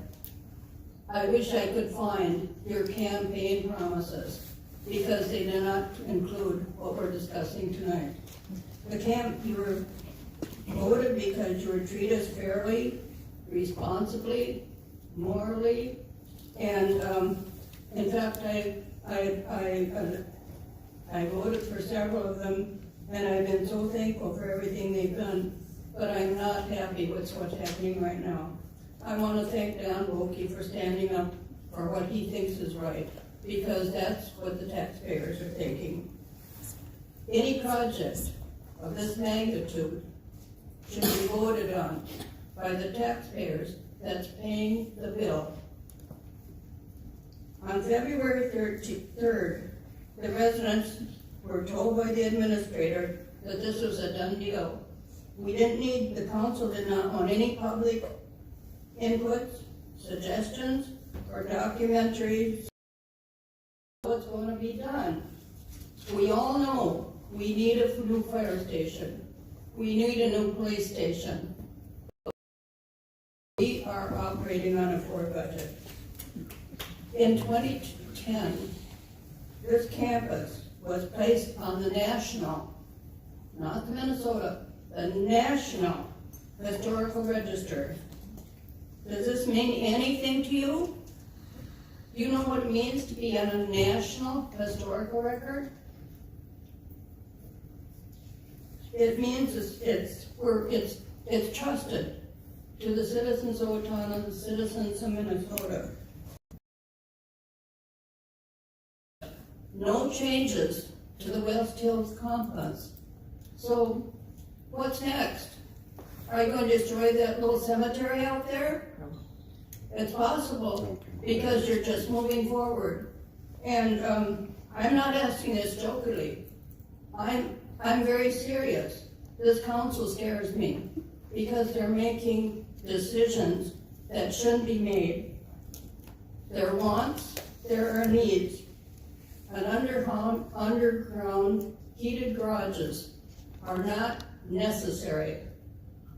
I wish I could find your campaign promises, because they did not include what we're discussing tonight. You were voted because you were treated fairly, responsibly, morally, and in fact, I voted for several of them, and I've been so thankful for everything they've done, but I'm not happy with what's happening right now. I want to thank Don Wilkie for standing up for what he thinks is right, because that's what the taxpayers are thinking. Any project of this magnitude should be voted on by the taxpayers that's paying the bill. On February 3rd, the residents were told by the administrator that this was a done deal. The council did not want any public inputs, suggestions, or documentaries. What's going to be done? We all know we need a new fire station. We need a new police station. We are operating on a poor budget. In 2010, this campus was placed on the national, not the Minnesota, the National Historical Register. Does this mean anything to you? Do you know what it means to be on a National Historical Record? It means it's trusted to the citizens of Owatonna, the citizens of Minnesota. No changes to the West Hills Complex. So what's next? Are you going to destroy that little cemetery out there? It's possible because you're just moving forward. And I'm not asking this jokingly. I'm very serious. This council scares me because they're making decisions that shouldn't be made. There are wants, there are needs. And underground heated garages are not necessary.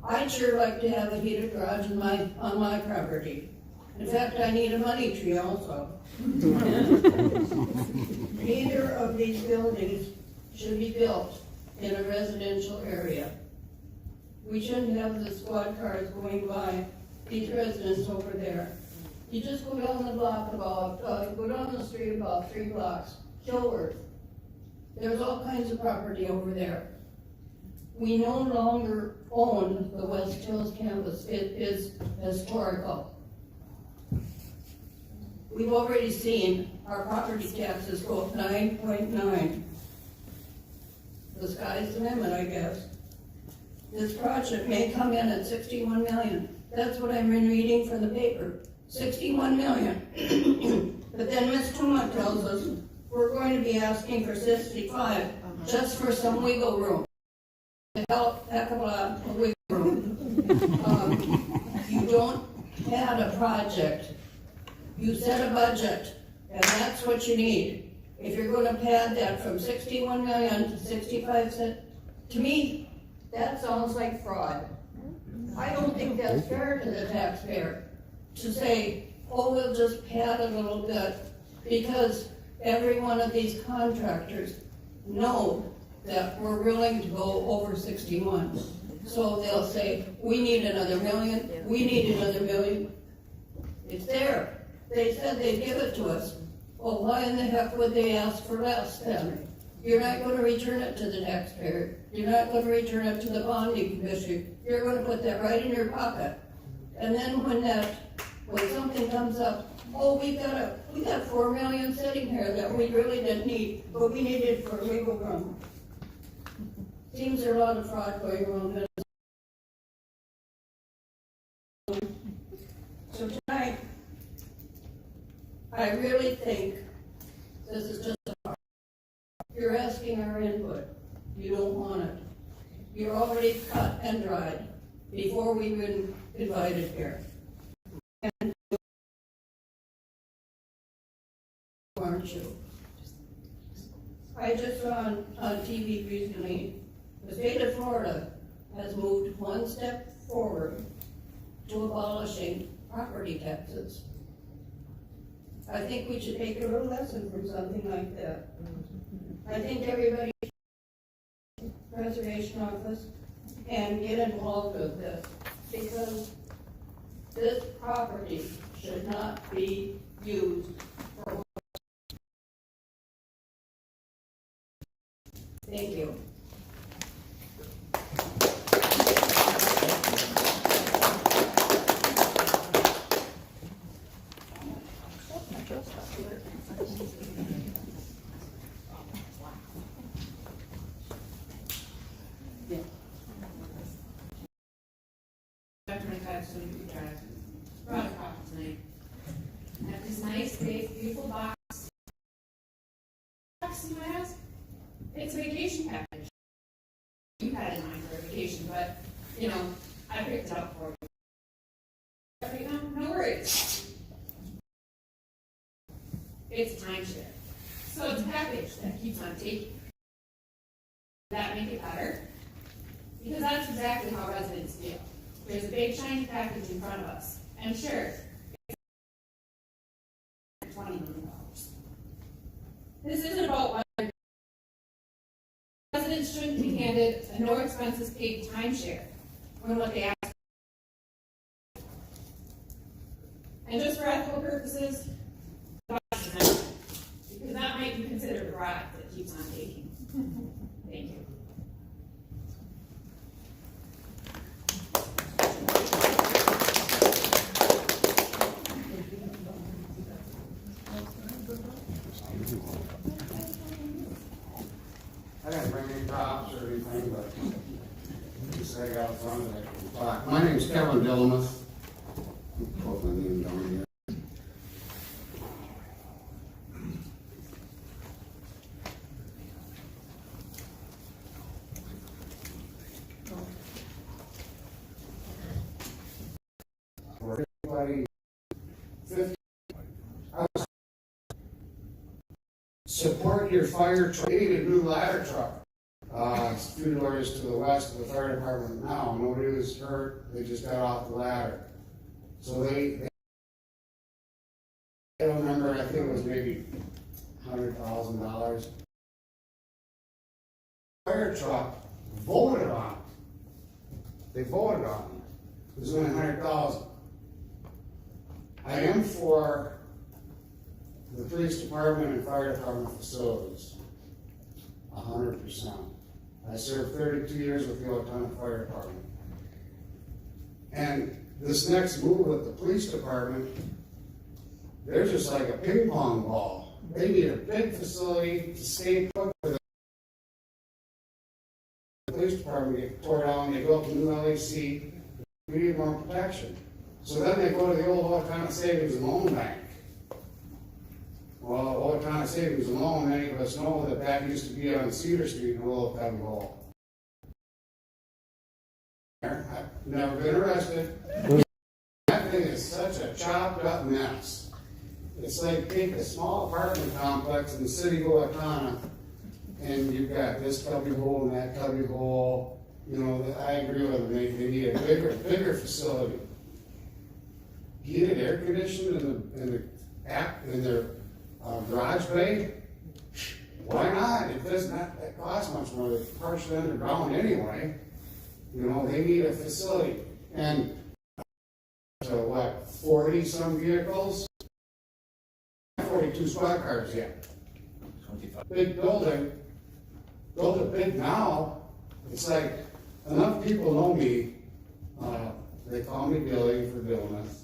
I'd sure like to have a heated garage on my property. In fact, I need a money tree also. Neither of these buildings should be built in a residential area. We shouldn't have the squad cars going by these residents over there. You just go down the block go down the street about 3 blocks, Kilworth. There's all kinds of property over there. We no longer own the West Hills campus. It is historical. We've already seen our property taxes go up 9.9. The sky's the limit, I guess. This project may come in at 61 million. That's what I'm reading from the paper. 61 million. But then Ms. Tuma tells us we're going to be asking for 65 just for some wiggle room. A heck of a lot of wiggle room. You don't have a project. You set a budget, and that's what you need. If you're going to pad that from 61 million to 65 cents, to me, that sounds like fraud. I don't think that's fair to the taxpayer to say, oh, we'll just pad a little bit, because every one of these contractors know that we're willing to go over 61. So they'll say, we need another million, we need another million. It's there. They said they'd give it to us. Well, why in the heck would they ask for less then? You're not going to return it to the taxpayer. You're not going to return it to the bonding commission. You're going to put that right in your pocket. And then when something comes up, oh, we got 4 million sitting here that we really didn't need, but we needed for wiggle room. Seems there's a lot of fraud going on. So tonight, I really think this is just a part. You're asking our input. You don't want it. You're already cut and dried before we've been invited here. And aren't you? I just saw on TV recently, the state of Florida has moved one step forward to abolishing property taxes. I think we should take a little lesson from something like that. I think everybody should preservation office and get involved with this, because this property should not be used for. Thank you. beautiful box. Box in my house. It's a vacation package. You had it in mind for a vacation, but, you know, I picked it up for you. Right now, no worries. It's a timeshare. So it's a package that keeps on taking. Does that make it better? Because that's exactly how residents feel. There's a big shiny package in front of us. And sure, it's $20 million. This isn't about whether residents shouldn't be handed a no expenses paid timeshare when what they ask. And just for ethical purposes, because that might be considered a bribe that keeps on taking. Thank you. I didn't bring any props or anything, but just say out front of it. My name's Kevin Dillamuth. Put my name down here. Support your fire truck. They need a new ladder truck. A few doors to the west of the fire department now. Nobody was hurt. They just got off the ladder. So I don't remember, I think it was maybe $100,000. Fire truck voted on it. They voted on it. It was only $100,000. I am for the police department and fire department facilities, 100%. I served 32 years with the Owatonna Fire Department. And this next move with the police department, they're just like a ping pong ball. They need a big facility to stay put for the police department get tore down, they built a new LAC, we need more protection. So then they go to the old Owatonna Savings and Loan Bank. Well, Owatonna Savings and Loan, many of us know that that used to be on Cedar Street in Willow Cubby Hall. I've never been arrested. That thing is such a chopped up mess. It's like take a small apartment complex in the city of Owatonna, and you've got this cubby hole and that cubby hole. You know, I agree with them. They need a bigger facility. Heated, air conditioned in their garage bay. Why not? It doesn't that cost much more. They're partially underground anyway. You know, they need a facility. And so what, 40 some vehicles? 42 squad cars yet. 25. Big building. Build it big now. It's like enough people know me. They call me Billy for Dillamuth.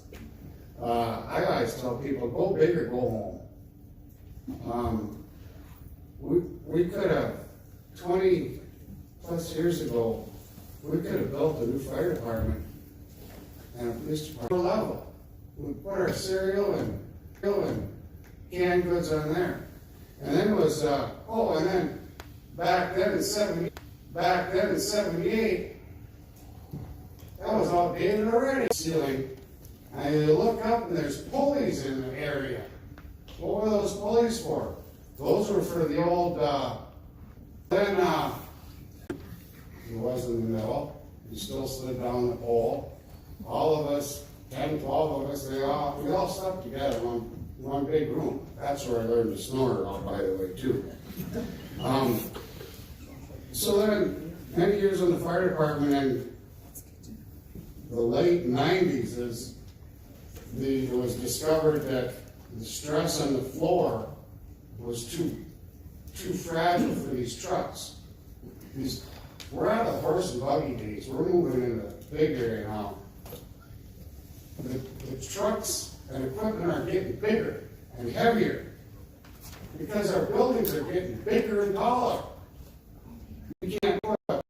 I always tell people, go big or go home. We could have, 20 plus years ago, we could have built a new fire department and a police department level. We put our cereal and canned goods on there. And then it was, and then back then in 78, that was outdated already. Ceiling. And you look up and there's pulleys in the area. What were those pulleys for? Those were for the old, he was in the middle. He still slid down the pole. All of us, 10, 12 of us, we all slept together in one big room. That's where I learned to snore, by the way, too. So then, many years in the fire department in the late 90s, it was discovered that the stress on the floor was too fragile for these trucks. We're out of the horse and buggy days. We're moving into the big area now. The trucks and equipment are getting bigger and heavier because our buildings are getting bigger and taller. We can't put up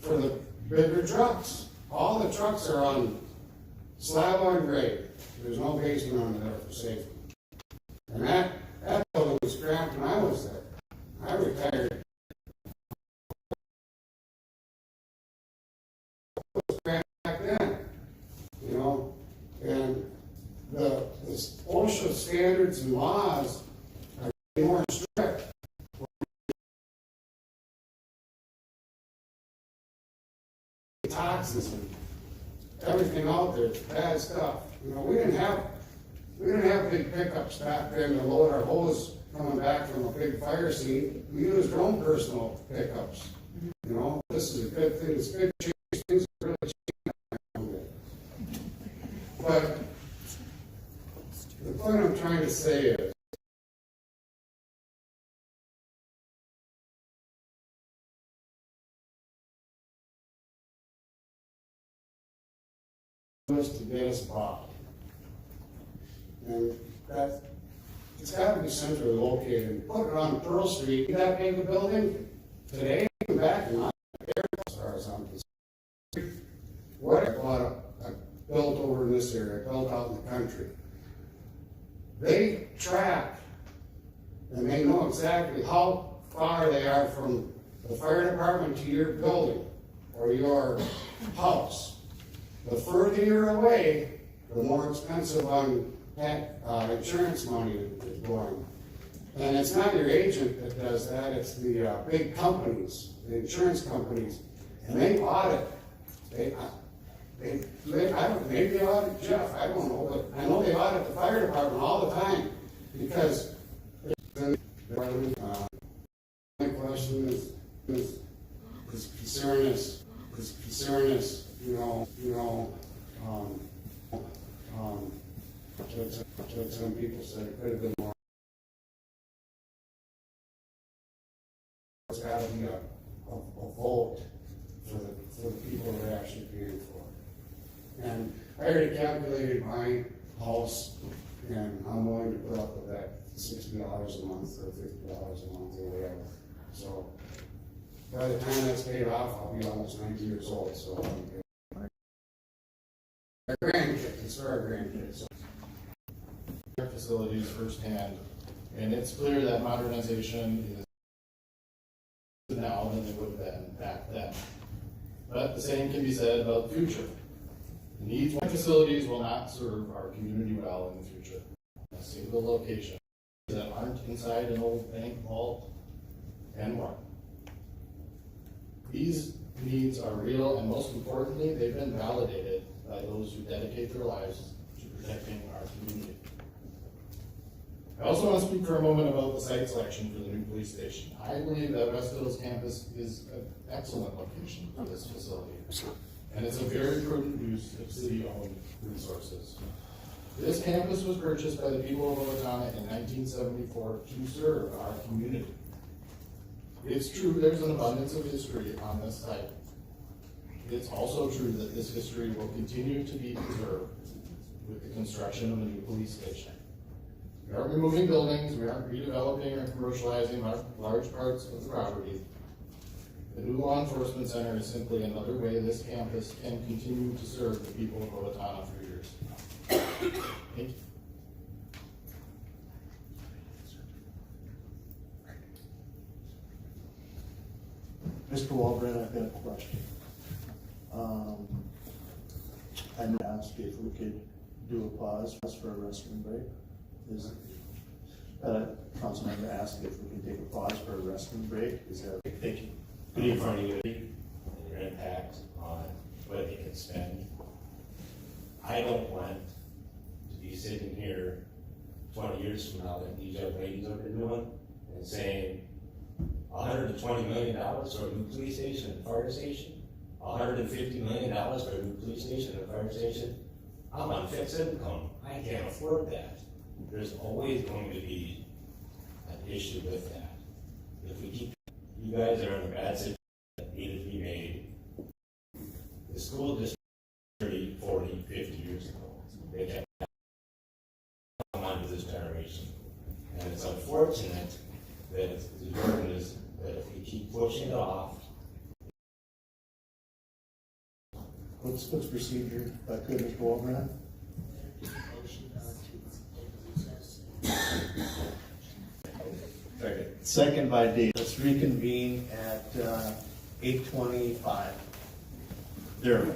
for the bigger trucks. All the trucks are on slab on grade. There's no basement under there for safety. And that building was scrapped when I was there. I retired. It was scrapped back then, you know, and the OSHA standards and laws are getting more strict. Toxins and everything out there, bad stuff. You know, we didn't have big pickups back then to load our hose coming back from a big fire scene. We used our own personal pickups. You know, this is a good thing. It's a good change. Things are really changing. But the point I'm trying to say is, to get us by. And that, it's got to be centrally located. Put it on Pearl Street, that big a building, today, back in my area, as far as I'm concerned. What I built over in this area, built out in the country, they track and they know exactly how far they are from the fire department to your building or your house. The further you're away, the more expensive on insurance money is going. And it's not your agent that does that, it's the big companies, the insurance companies, and they audit. Maybe they audit Jeff, I don't know, but I know they audit the fire department all the time because my question is concern is, some people said it could have been more. It's got to be a vote for the people that are actually paying for it. And I already calculated my house, and I'm willing to put up with that $60 a month or $50 a month or whatever. So by the time that's paid off, I'll be almost 90 years old. So our grandkids, it's for our grandkids. Facilities firsthand, and it's clear that modernization is now than it would have been back then. But the same can be said about the future. The needs of facilities will not serve our community well in the future. A single location that aren't inside an old bank vault and more. These needs are real, and most importantly, they've been validated by those who dedicate their lives to protecting our community. I also want to speak for a moment about the site selection for the new police station. I believe that West Hills campus is an excellent location for this facility, and it's a very prudent use of city-owned resources. This campus was purchased by the people of Owatonna in 1974 to serve our community. It's true there's an abundance of history on this site. It's also true that this history will continue to be preserved with the construction of a new police station. We aren't removing buildings, we aren't redeveloping or commercializing large parts of the property. The new law enforcement center is simply another way this campus can continue to serve the people of Owatonna for years. Thank you. Mr. Walbred, I've got a question. I'm asked if we could do a pause for a restroom break. Councilmember asked if we could take a pause for a restroom break. Is that? Thank you. Good evening, and your impact on what they can spend. I don't want to be sitting here 20 years from now that these young ladies have been doing and saying $120 million for a new police station and fire station, $150 million for a new police station and fire station. I'm on fixed income. I can't afford that. There's always going to be an issue with that. If we keep, you guys are in a bad situation that needed to be made. The school district 30, 40, 50 years ago, they kept coming on to this generation. And it's unfortunate that the burden is that if we keep pushing it off, What's procedure? If I could, Mr. Walbran? Second by Dave. Let's reconvene at 8:25. There.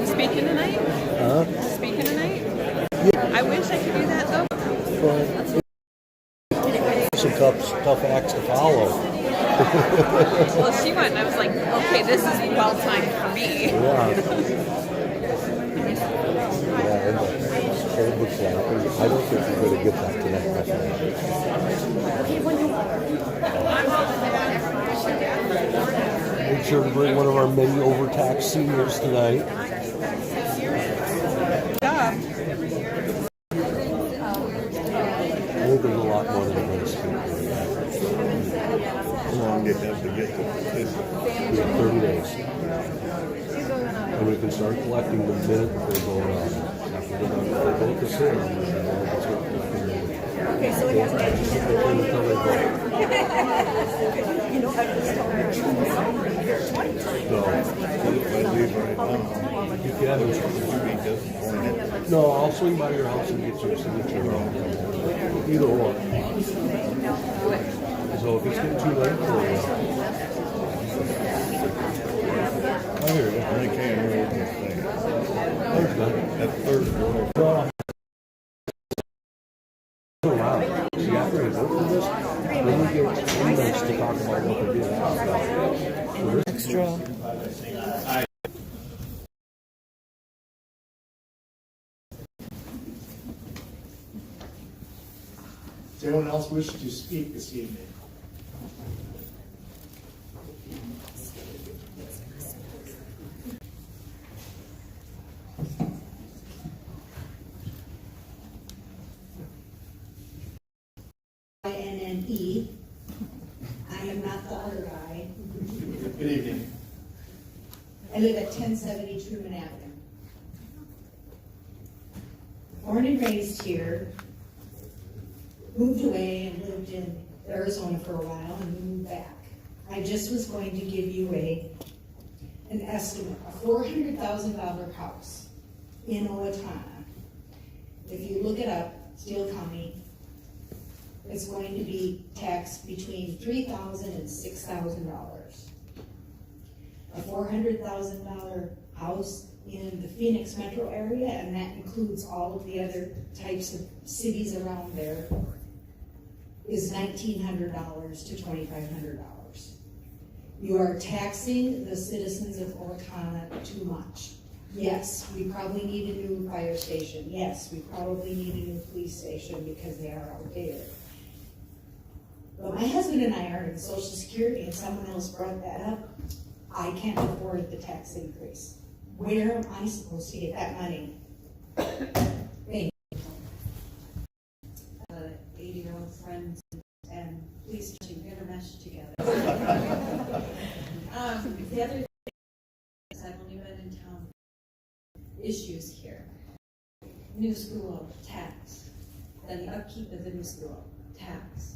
Speaking tonight? Speaking tonight? I wish I could do that though. It's a tough acts to follow. Well, she went and I was like, okay, this is well timed for me. Yeah, it looks like I don't think you're going to get that tonight. Make sure to bring one of our many overtaxed seniors tonight. Yeah. I think there's a lot more than going to speak. How long did that to get to? 30 days. And we can start collecting the minute they're going on. After they vote this in, then we can start collecting them. Okay, so it has to Until they vote. you know, I just told her 20 times. No. You can. No, I'll swing by your house and get your signature. Either or. So if it's getting too late for you. I hear it. I can't really just say. That third one. Wow. See, after we vote for this, then we get emails to talk about what they did. Extra. Does anyone else wish to speak this evening? INNE. I am not the other guy. Good evening. I live at 1070 Truman Avenue. Born and raised here, moved away and lived in Arizona for a while and moved back. I just was going to give you an estimate, a $400,000 house in Owatonna. If you look it up, Steele County, it's going to be taxed between $3,000 and $6,000. A $400,000 house in the Phoenix metro area, and that includes all of the other types of cities around there, is $1,900 to $2,500. You are taxing the citizens of Owatonna too much. Yes, we probably need a new fire station. Yes, we probably need a new police station because they are outdated. But my husband and I are in Social Security, and someone else brought that up. I can't afford the tax increase. Where am I supposed to get that money? Thank you. 80-year-old friends and please intermesh together. The other thing is I've only been in town. Issues here. New school, tax. Then the upkeep of the new school, tax.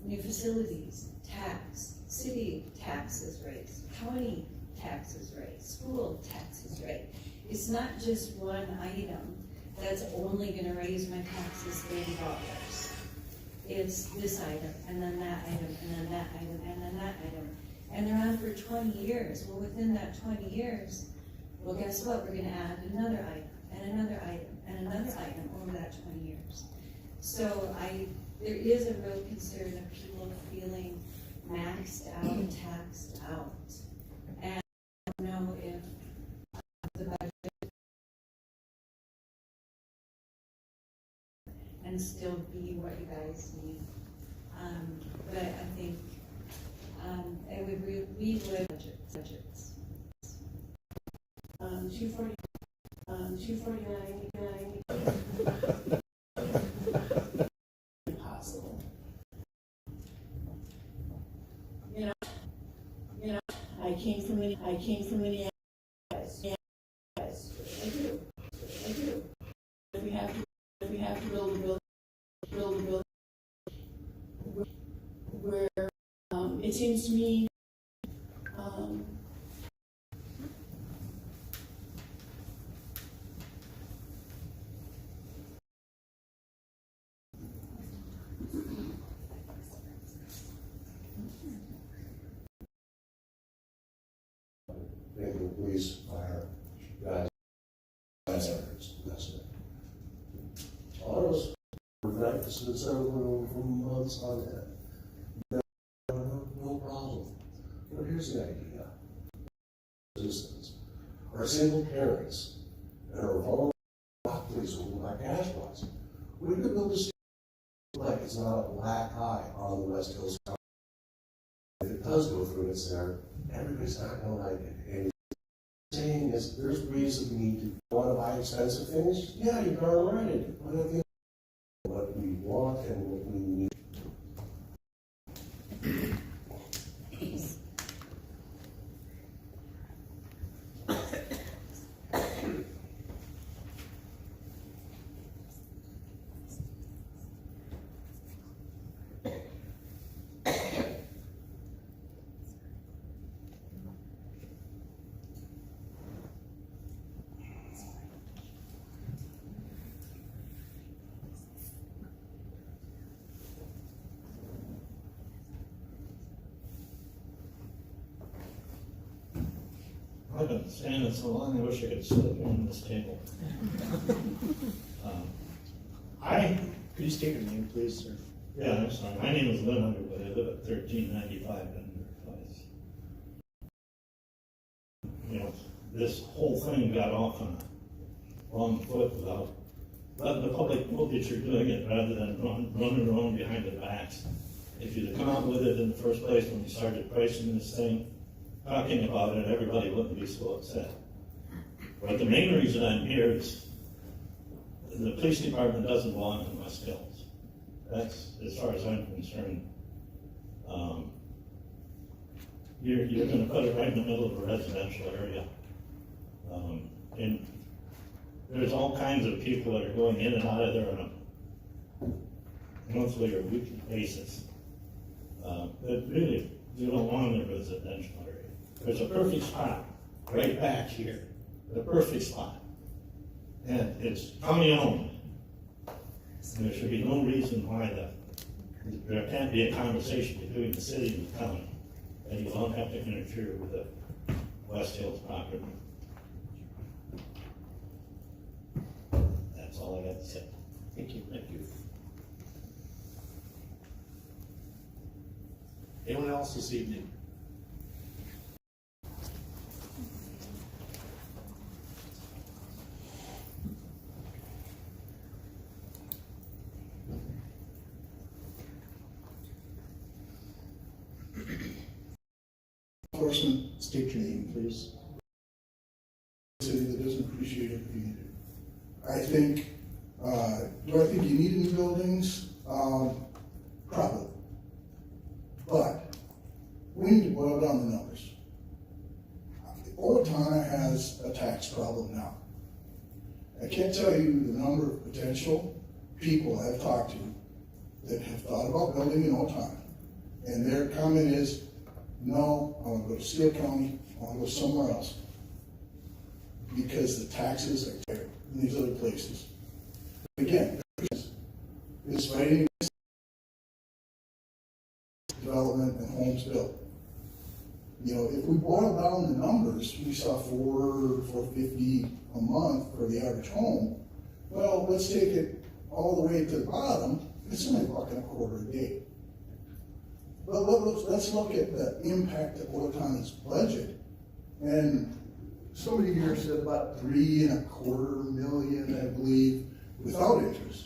New facilities, tax. City taxes raised. County taxes raised. School taxes raised. It's not just one item that's only gonna raise my taxes $30. It's this item, and then that item, and then that item, and then that item. And they're on for 20 years. Well, within that 20 years, well, guess what? We're gonna add another item, and another item, and another item over that 20 years. So there is a real concern of people feeling maxed out, taxed out. And I don't know if the budget and still be what you guys need. But I think we would budgets. 249. Possible. You know, I came from Minneapolis. I do. If we have to build a building where it seems to me maybe the police, fire, guys, that's it. Autos, we're practicing several for months on that. No problem. But here's the idea. Citizens are single parents and are following police like gas was. We could build a city like it's not a black eye on the West Hills. If it does go through, it's there. Everybody's not going to like it. And saying is, there's reason we need to want to buy expensive things. Yeah, you're darn right. But I think what we want and what we need. I've been standing so long, I wish I could sit on this table. Could you state your name, please, sir? Yeah, I'm sorry. My name is Lynn Underwood. I live at 1395 Underwood Place. You know, this whole thing got off on a wrong foot without letting the public know that you're doing it rather than running around behind their backs. If you'd have come out with it in the first place when you started pricing this thing, talking about it, everybody wouldn't be so upset. But the main reason I'm here is the police department doesn't belong in West Hills. That's, as far as I'm concerned, you're going to put it right in the middle of a residential area. And there's all kinds of people that are going in and out of there on a monthly or weekly basis. But really, you don't want in a residential area. There's a perfect spot right back here, the perfect spot. And it's county owned. And there should be no reason why there can't be a conversation between the city and the county. And you don't have to interfere with the West Hills property. That's all I got to say. Thank you. Thank you. Anyone else this evening? Enforcement, state your name, please. City that doesn't appreciate everything you do. I think, do I think you need new buildings? Probably. But we need to boil down the numbers. Owatonna has a tax problem now. I can't tell you the number of potential people I've talked to that have thought about building in Owatonna. And their comment is, no, I want to go to Steele County, I want to go somewhere else. because the taxes are higher in these other places. Again, it's fighting against development and homes built. You know, if we boil down the numbers, we saw $450 a month for the average home. Well, let's take it all the way to the bottom. It's only $1.25 a day. But let's look at the impact of Owatonna's budget. And somebody here said about $3.25 million, I believe, without interest.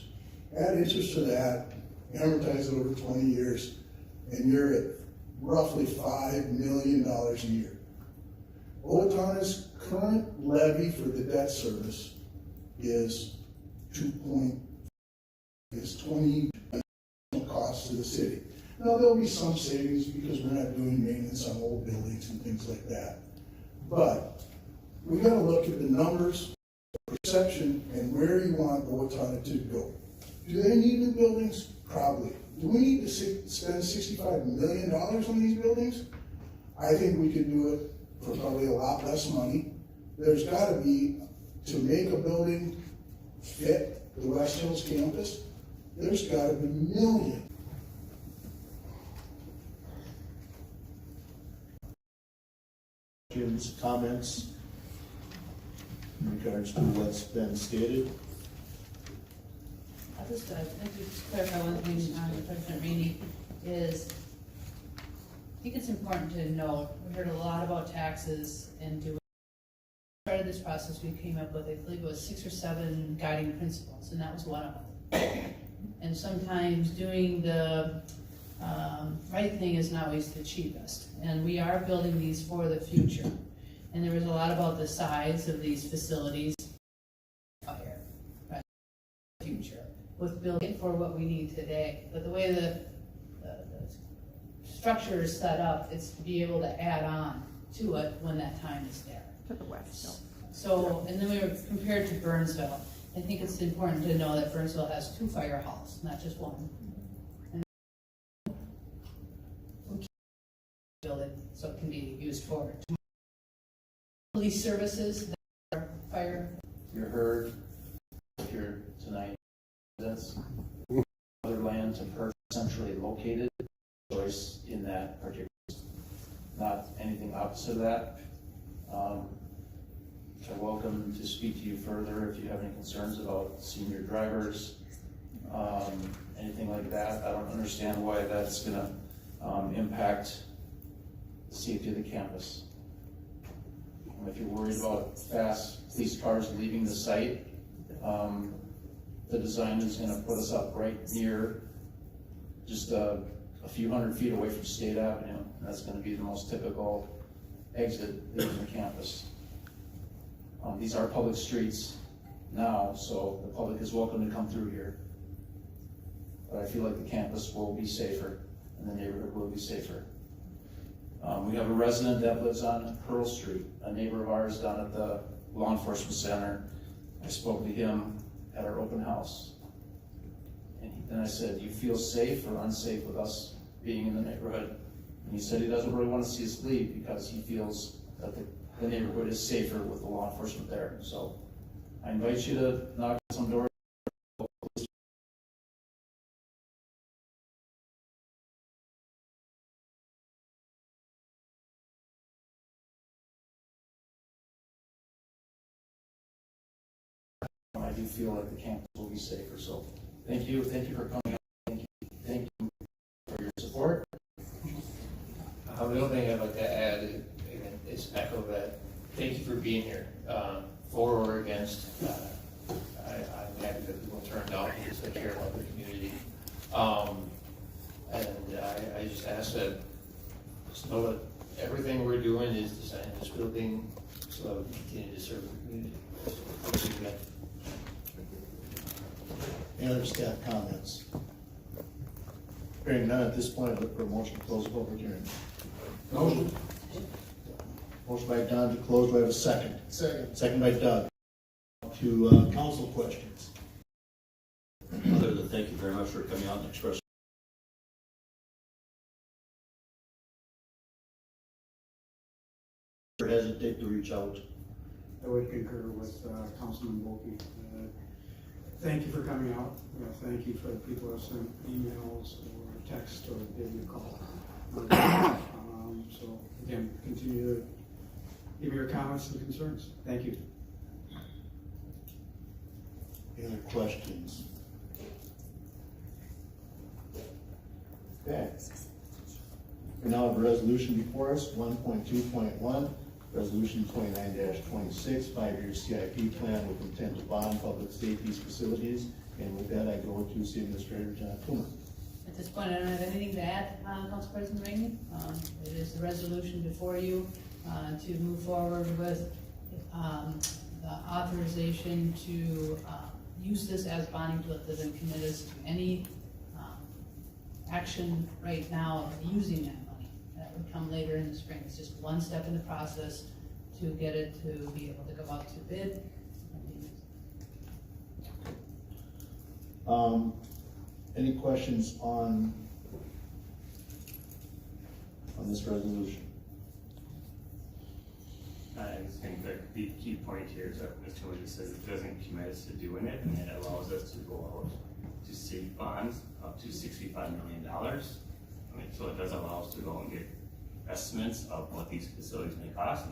Add interest to that, amortize it over 20 years, and you're at roughly $5 million a year. Owatonna's current levy for the debt service is 20 costs to the city. Now, there'll be some savings because we're not doing maintenance on old buildings and things like that. But we gotta look at the numbers, perception, and where you want Owatonna to go. Do they need new buildings? Probably. Do we need to spend $65 million on these buildings? I think we could do it for probably a lot less money. There's gotta be, to make a building fit the West Hills campus, there's gotta be millions. Questions, comments in regards to what's been stated? I just clarify one thing, President Rainey, is I think it's important to note, we heard a lot about taxes and started this process, we came up with, I believe it was 6 or 7 guiding principles, and that was one of them. And sometimes doing the right thing is not always the cheapest. And we are building these for the future. And there was a lot about the size of these facilities here, right? Future, with building for what we need today. But the way the structure is set up, it's to be able to add on to it when that time is there. To the west. So, and then we were compared to Burnsville. I think it's important to know that Burnsville has 2 fire halls, not just one. And building, so it can be used for police services, fire. You heard here tonight, that's other lands have heard centrally located, choice in that particular, not anything opposite of that. I'm welcome to speak to you further if you have any concerns about senior drivers, anything like that. I don't understand why that's gonna impact the safety of the campus. If you're worried about fast police cars leaving the site, the design is gonna put us up right near, just a few hundred feet away from State Avenue. That's gonna be the most typical exit leaving the campus. These are public streets now, so the public is welcome to come through here. But I feel like the campus will be safer and the neighborhood will be safer. We have a resident that lives on Pearl Street, a neighbor of ours down at the law enforcement center. I spoke to him at our open house. And then I said, do you feel safe or unsafe with us being in the neighborhood? And he said he doesn't really want to see us leave because he feels that the neighborhood is safer with the law enforcement there. So I invite you to knock on some doors. I do feel like the campus will be safer. So thank you for coming out. Thank you for your support. The only thing I'd like to add is echo that. Thank you for being here, for or against. I'm happy that people turned out because they care about the community. And I just ask that just know that everything we're doing is designed this building so that we continue to serve the community. Thank you again. Any other staff comments? Hearing none at this point, I look for a motion to close the public hearing. Motion. Motion by Don to close, do I have a second? Second. Second by Doug. To council questions. Other than thank you very much for coming out and expressing. Hesitate to reach out I would concur with Councilman Volpe. Thank you for coming out. Thank you for the people who have sent emails or text or gave me a call. So again, continue to give me your comments and concerns. Thank you. Any other questions? Okay. We now have a resolution before us, 1.2.1, resolution 29-26, 5-year CIP plan with intent to bond public safety facilities. And with that, I go to City Administrator John Puma. At this point, I don't have anything to add, Council President Rainey. It is the resolution before you to move forward with the authorization to use this as bonding to doesn't commit us to any action right now of using that money. That would come later in the spring. It's just one step in the process to get it to be able to go out to bid. Any questions on this resolution? I just think that the key point here is that Mr. Woody says it doesn't commit us to doing it, and it allows us to go out to seek bonds up to $65 million. I mean, so it does allow us to go and get estimates of what these facilities may cost.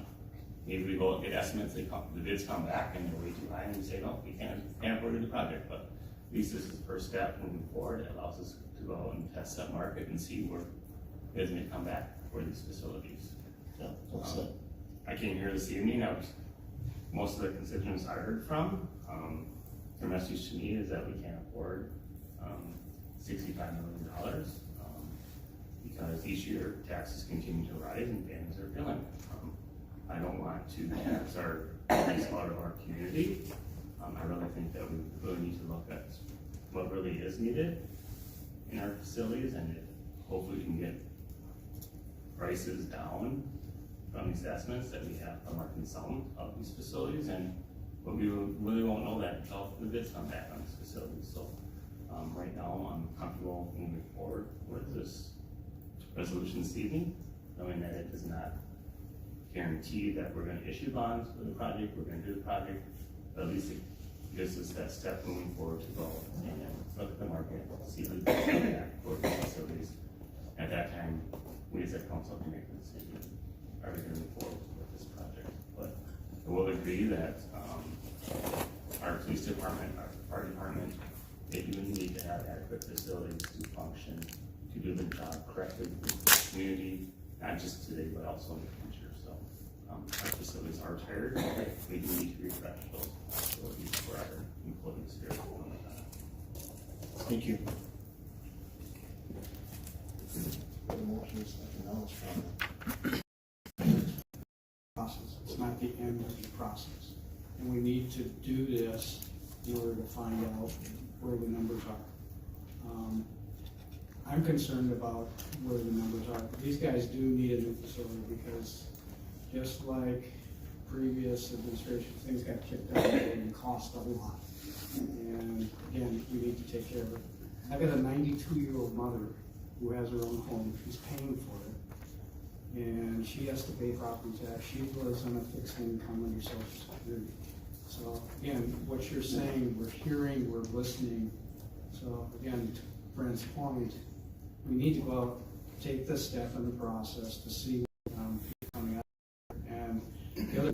Maybe we go and get estimates, the bids come back and they're way too high, and we say, no, we can't afford to do the project. But at least this is the first step moving forward. It allows us to go out and test that market and see where bids may come back for these facilities. Yeah, I came here this evening. Most of the constituents I heard from, their message to me is that we can't afford $65 million because each year taxes continue to rise and families are feeling it. I don't want to tax our police out of our community. I really think that we really need to look at what really is needed in our facilities, and hopefully we can get prices down from these estimates that we have from our consultant of these facilities, but we really won't know that until the bids come back on these facilities. So right now I'm comfortable moving forward with this resolution this evening, knowing that it does not guarantee that we're going to issue bonds for the project, we're going to do the project, but at least it gives us that step moving forward to go and look at the market, see if we can come back for the facilities. At that time, we as a council can make the decision, are we going to move forward with this project? But I will agree that our police department, our fire department, they do need to have adequate facilities to function, to do the job correctly for the community, not just today, but also in the future. So our facilities are tired. We do need to refresh those facilities for our employees here. Thank you. Motions, nothing else from Process. It's not the end of the process. And we need to do this in order to find out where the numbers are. I'm concerned about where the numbers are. These guys do need a new facility because just like previous administration, things got kicked out and cost a lot. And again, we need to take care of it. I've got a 92-year-old mother who has her own home. She's paying for it. And she has to pay property tax. She lives on a fixed income under Social Security. So again, what you're saying, we're hearing, we're listening. So again, to Brent's point, we need to go out, take this step in the process to see people coming out. And the other,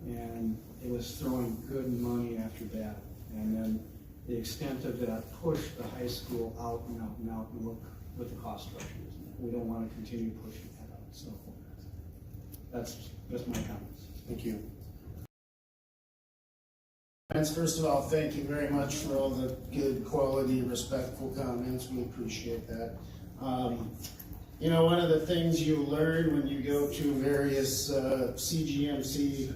and it was throwing good money after bad. And then the extent of that pushed the high school out and out and out, and look what the cost structure is. We don't want to continue pushing that out. So that's just my comments. Thank you. First of all, thank you very much for all the good, quality, respectful comments. We appreciate that. You know, one of the things you learn when you go to various CGMC,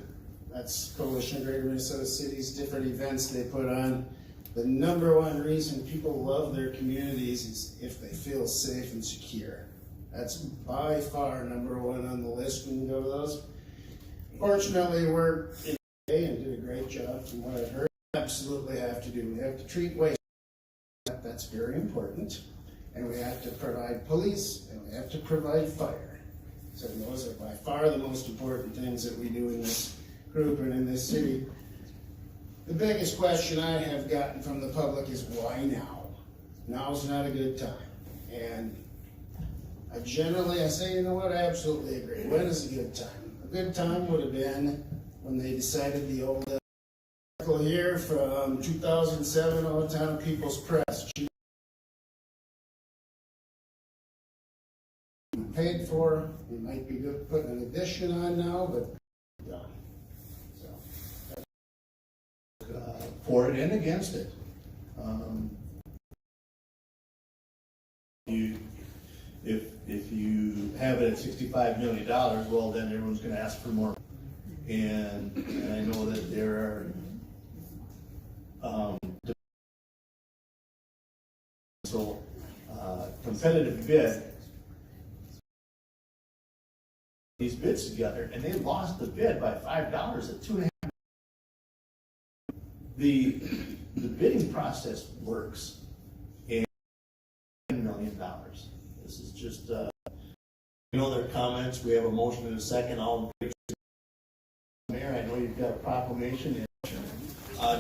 that's Coalition of Greater Minnesota Cities, different events they put on, the number one reason people love their communities is if they feel safe and secure. That's by far number one on the list when you go to those. Fortunately, we're in and did a great job from what I've heard. Absolutely have to do. We have to treat waste. That's very important. And we have to provide police, and we have to provide fire. So those are by far the most important things that we do in this group and in this city. The biggest question I have gotten from the public is why now? Now's not a good time. And I say, you know what, I absolutely agree. When is a good time? A good time would have been when they decided the old article here from 2007, Owatonna People's Press. Paid for, we might be good putting an addition on now, but done. For it and against it. If you have it at $65 million, well, then everyone's gonna ask for more. And I know that there are, competitive bid, these bids together, and they lost the bid by $5 at $2.5. The bidding process works, and $10 million. This is just, you know, their comments. We have a motion and a second. All in favor. Mayor, I know you've got a proclamation.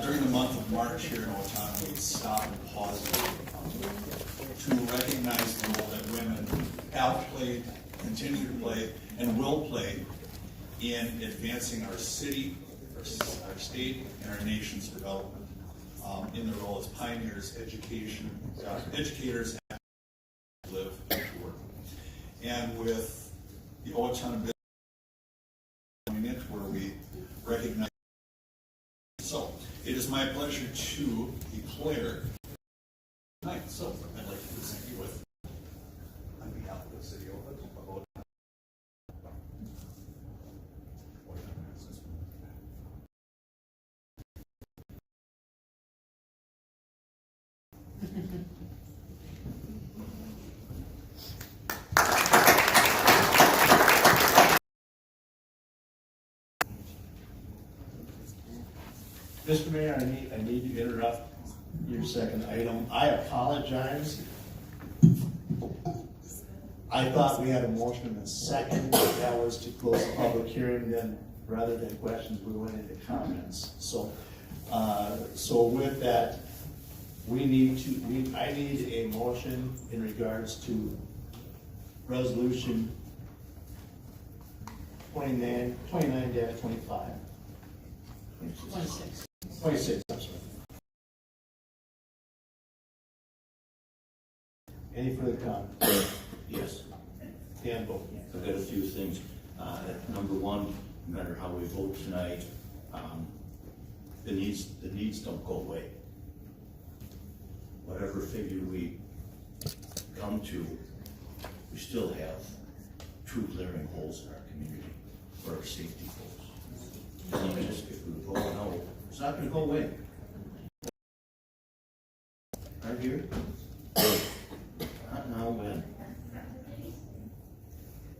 During the month of March here in Owatonna, we stopped and paused to recognize the role that women have played, continue to play, and will play in advancing our city, our state, and our nation's development in their role as pioneers, educators, and live and work. And with the Owatonna Business Unit, where we recognize. So it is my pleasure to declare tonight. So I'd like to present you with, on behalf of the city of Owatonna. Mr. Mayor, I need to interrupt your second item. I apologize. I thought we had a motion and a second. That was to close the public hearing. Then, rather than questions, we went into comments. So with that, I need a motion in regards to resolution 29-25. 26, I'm sorry. Any further comment? Yes. Dan, vote. I've got a few things. Number one, no matter how we vote tonight, the needs don't go away. Whatever figure we come to, we still have two glaring holes in our community for our safety goals. And if we vote no, it's not going to go away. Right here? Not now, when?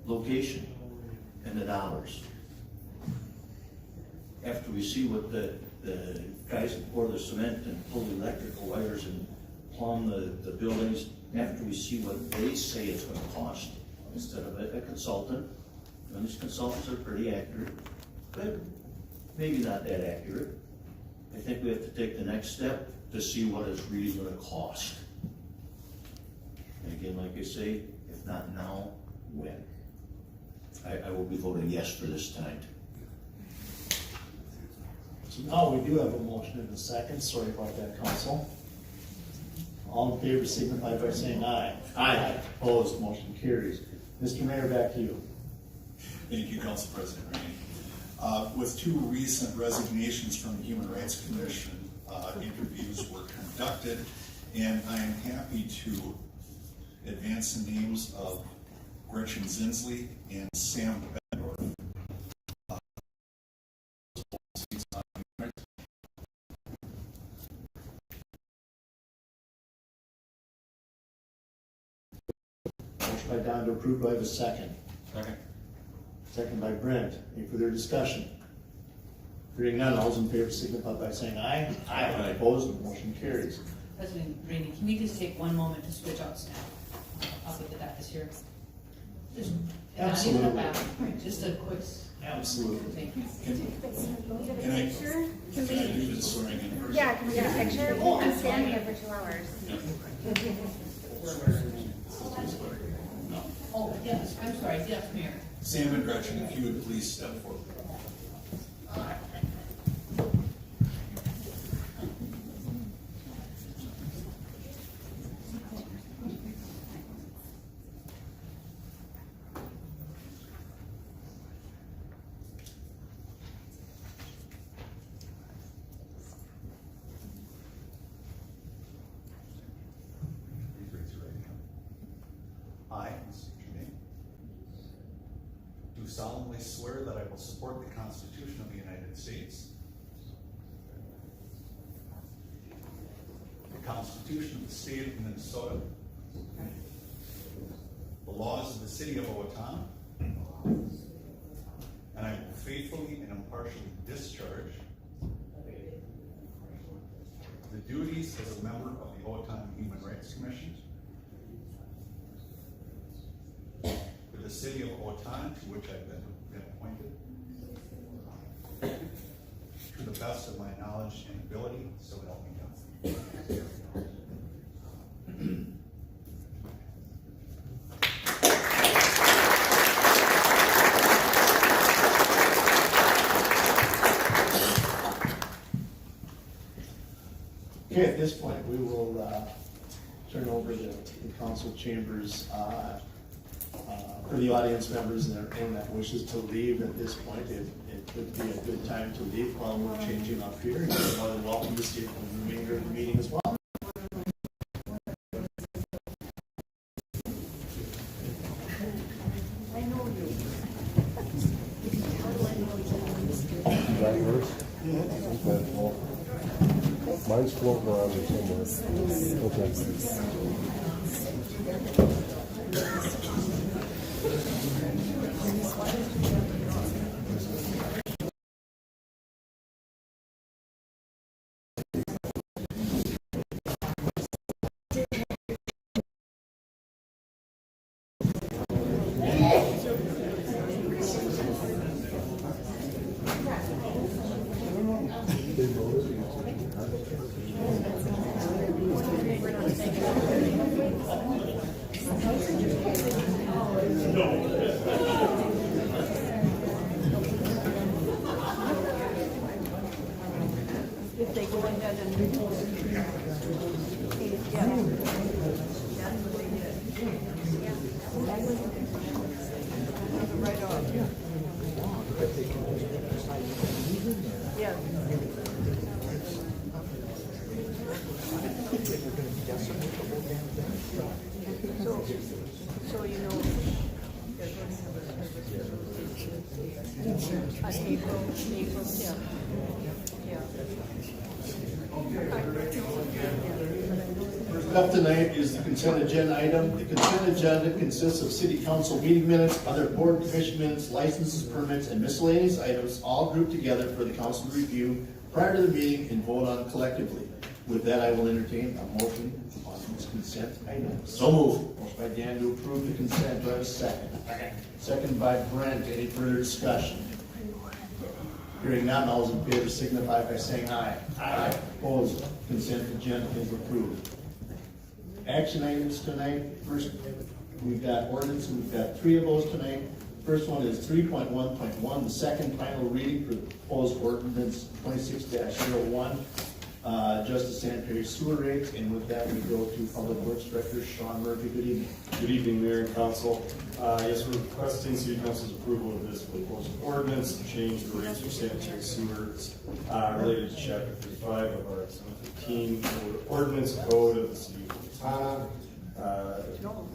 Location and the dollars. After we see what the guys that pour the cement and pull the electrical wires and plumb the buildings, after we see what they say it's going to cost, instead of a consultant, and these consultants are pretty accurate, but maybe not that accurate. I think we have to take the next step to see what it's really going to cost. And again, like I say, if not now, when? I will be voting yes for this tonight. So now we do have a motion and a second. Sorry about that, Council. All in favor signify by saying aye. Aye. Opposed, motion carries. Mr. Mayor, back to you. Thank you, Council President Rainey. With two recent resignations from the Human Rights Commission, interviews were conducted, and I am happy to advance the names of Gretchen Zinsley and Sam Bendorf. Motion by Don to approve. Do I have a second? Second. Second by Brent. Any further discussion? Hearing none, all those in favor signify by saying aye. Aye. Opposed, motion carries. President Rainey, can we just take one moment to switch out staff up at the dais here? Just Absolutely. Just a quick. Absolutely. Thank you. Can I do the swearing in first? Yeah, can we get a picture? We've been standing here for 2 hours. Oh, yes, I'm sorry, yes, Mayor. Sam and Gretchen, if you would please step forward. I, this is your name, do solemnly swear that I will support the Constitution of the United States, the Constitution of the State of Minnesota, the laws of the City of Owatonna, and I will faithfully and impartially discharge the duties as a member of the Owatonna Human Rights Commission for the City of Owatonna, to which I've been appointed, to the best of my knowledge and ability, so help me God. Okay, at this point, we will turn over the council chambers for the audience members and everyone that wishes to leave at this point. It would be a good time to leave while we're changing up here. You're more than welcome to stay for the remainder of the meeting as well. That yours? Okay, well, mine's floating around here somewhere. Okay. If they go ahead and right off. Yeah. So you know, April, yeah. First up tonight is the consent agenda item. The consent agenda consists of city council meeting minutes, other board and commission minutes, licenses, permits, and miscellaneous items, all grouped together for the council to review prior to the meeting and vote on collectively. With that, I will entertain a motion on this consent item. So moved. Motion by Dan to approve the consent. Do I have a second? Second by Brent. Any further discussion? Hearing none, all those in favor signify by saying aye. Aye. Opposed? Consent agenda is approved. Action items tonight. First, we've got ordinance, and we've got 3 of those tonight. First one is 3.1.1, the second final reading for the proposed ordinance 26-01, just the sanitary sewer rates. And with that, we go to Public Works Director Sean Murphy. Good evening. Good evening, Mayor and Council. Yes, we're requesting City Council's approval of this proposed ordinance to change the rates for sanitary sewers related to Chapter 35 of our 715 Ordinance Code of the City of Owatonna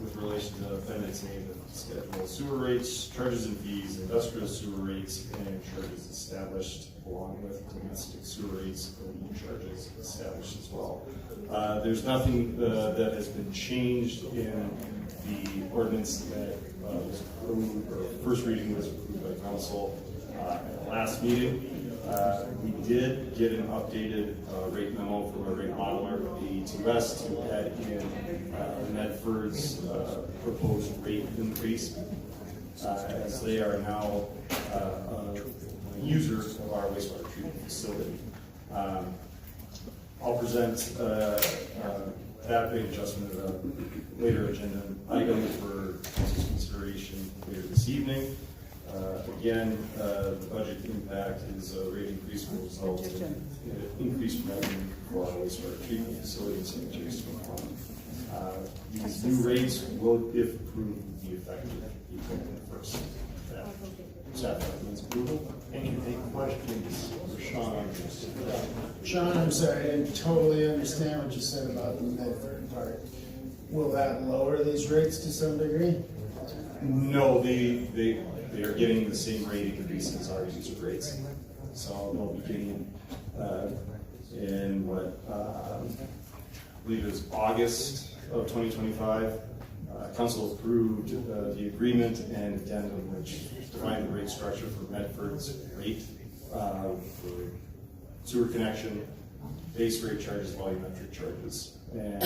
with relation to Appendix A, the schedule of sewer rates, charges and fees, industrial sewer rates, and charges established, along with domestic sewer rates and charges established as well. There's nothing that has been changed in the ordinance that was approved, or first reading was approved by council at the last meeting. We did get an updated rate memo from our rate modeler, AE2S, to add in Medford's proposed rate increase. as they are now a user of our wastewater treatment facility. I'll present that rate adjustment at a later agenda item for council's consideration later this evening. Again, the budget impact is a rate increase will result in increased revenue for our wastewater treatment facility and sanitary sewer fund. These new rates will, if approved, be effective April 1st. Staff recommends approval. Any questions for Sean? Sean, I'm sorry, I didn't totally understand what you said about the Medford part. Will that lower these rates to some degree? No, they are getting the same rate increase as our user rates. So they'll be getting, in what, I believe it was August of 2025, council approved the agreement and addendum which defined the rate structure for Medford's rate for sewer connection, base rate charges, volumetric charges. And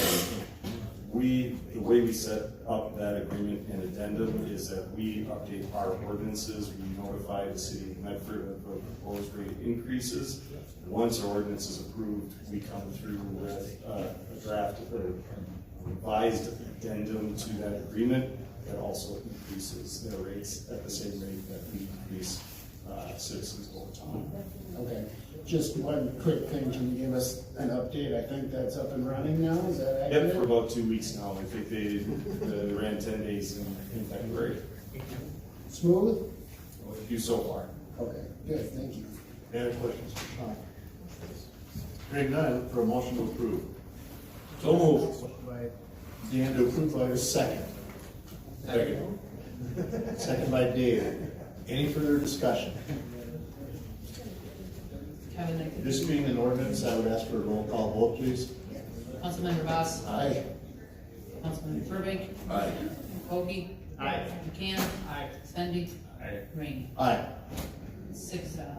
the way we set up that agreement and addendum is that we update our ordinances, we notify the city of Medford of the proposed rate increases. Once our ordinance is approved, we come through with a draft or revised addendum to that agreement that also increases their rates at the same rate that we increase citizens over time. Okay, just one quick thing, can you give us an update? I think that's up and running now, is that accurate? Yep, for about 2 weeks now. I think they ran 10 days in February. Smooth? A few so far. Okay, good, thank you. Any other questions for Sean? Hearing none, I look for a motion to approve. So moved. Dan to approve, by a second. Second. Second by Dave. Any further discussion? Kevin, thank you. This being an ordinance, I would ask for a roll call vote, please. Councilmember Boss. Aye. Councilmember Burbank. Aye. Kogi. Aye. McCann. Aye. Spendy. Aye. Rainey. Aye. 6-0.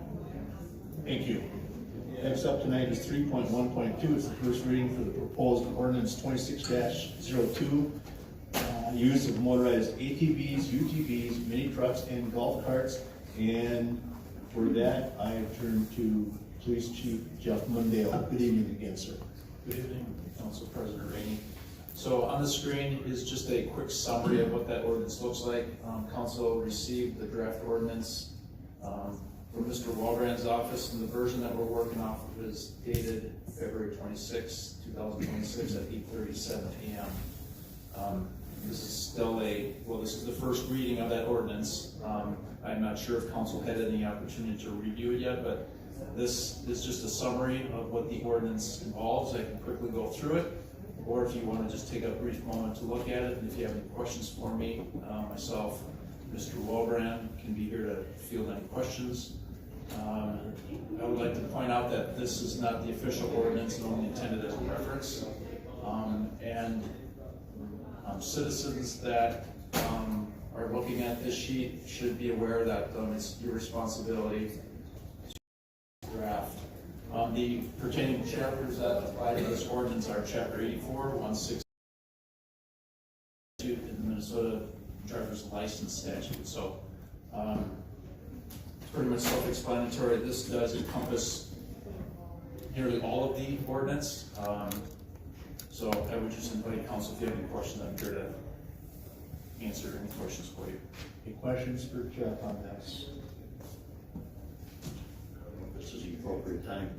Thank you. Next up tonight is 3.1.2. It's the first reading for the proposed ordinance 26-02. Use of motorized ATVs, UTVs, mini trucks, and golf carts. And for that, I have turned to Police Chief Jeff Mundale. Good evening again, sir. Good evening, Council President Rainey. So on the screen is just a quick summary of what that ordinance looks like. Council received the draft ordinance from Mr. Walbrand's office, and the version that we're working off of is dated February 26, 2026 at 8:37 p.m. This is still this is the first reading of that ordinance. I'm not sure if council had any opportunity to review it yet, but this is just a summary of what the ordinance involves. I can quickly go through it, or if you want to just take a brief moment to look at it, and if you have any questions for me, myself, Mr. Walbrand can be here to field any questions. I would like to point out that this is not the official ordinance and only intended as a reference. Citizens that are looking at this sheet should be aware that it's your responsibility to draft. The pertaining chapters that apply to this ordinance are Chapter 84, 160 in the Minnesota Driver's License Statute. So it's pretty much self-explanatory. This does encompass nearly all of the ordinance. So I would just invite council, if you have any questions, I'm here to answer any questions for you. Any questions for Jeff on this? This is the appropriate time,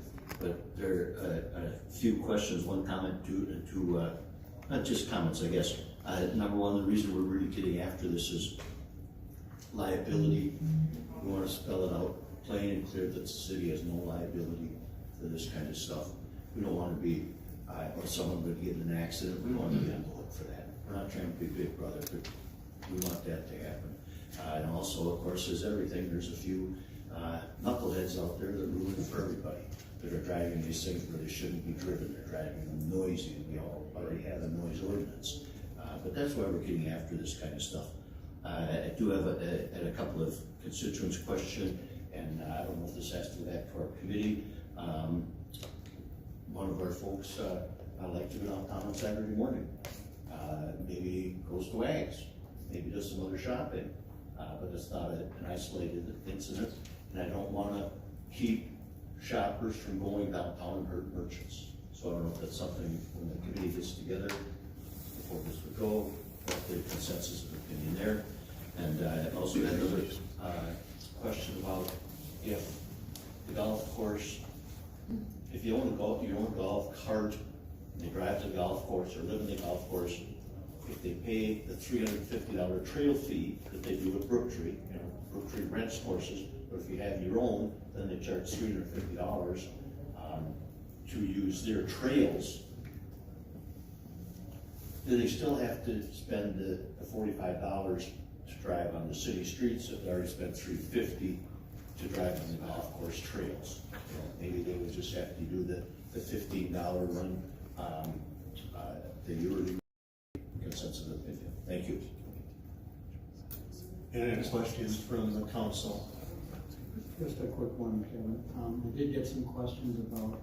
but there are a few questions, one comment, two not just comments, I guess. Number one, the reason we're really getting after this is liability. We want to spell it out plain and clear that the city has no liability for this kind of stuff. We don't want to be, or someone would get in an accident, we want to be on the hook for that. We're not trying to be Big Brother, but we want that to happen. And also, of course, as everything, there's a few knuckleheads out there that ruin it for everybody, that are driving these things where they shouldn't be driven. They're driving them noisy. We all already have a noise ordinance. But that's why we're getting after this kind of stuff. I do have a couple of constituents question, and I don't know if this has to go back to our committee. One of our folks like to go downtown on Saturday morning. Maybe goes to Wags, maybe does some other shopping. but it's not an isolated incident, and I don't wanna keep shoppers from going downtown and hurt merchants. So I don't know if that's something when the committee gets together, before this would go, what the consensus of opinion there. And I also had another question about if the golf course, if you own a golf cart, and they drive to the golf course or live in the golf course, if they pay the $350 trail fee that they do at Brooktree, Brooktree rents horses, but if you have your own, then they charge $350 to use their trails. Do they still have to spend the $45 to drive on the city streets if they already spent $350 to drive on the golf course trails? Maybe they would just have to do the $15 run that you were consensus of opinion. Thank you. Any questions from the council? Just a quick one, Kevin. I did get some questions about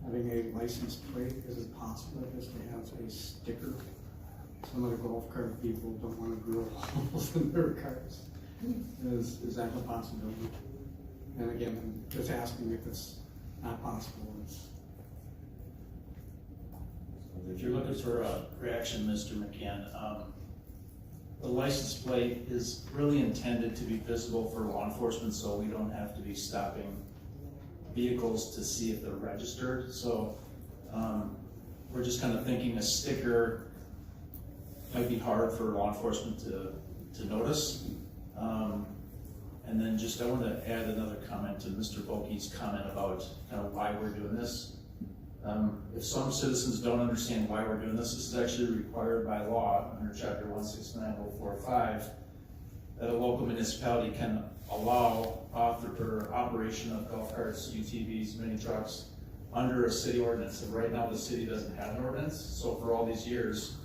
having a license plate. Is it possible just to have a sticker? Some of the golf cart people don't want to drill holes in their carts. Is that a possibility? And again, I'm just asking if it's not possible. If you're looking for a reaction, Mr. McCann, the license plate is really intended to be visible for law enforcement, so we don't have to be stopping vehicles to see if they're registered. So we're just kind of thinking a sticker might be hard for law enforcement to notice. And then just I want to add another comment to Mr. Volke's comment about kind of why we're doing this. If some citizens don't understand why we're doing this, this is actually required by law under Chapter 169.045 that a local municipality can allow operation of golf carts, UTVs, mini trucks under a city ordinance. And right now the city doesn't have an ordinance, so for all these years,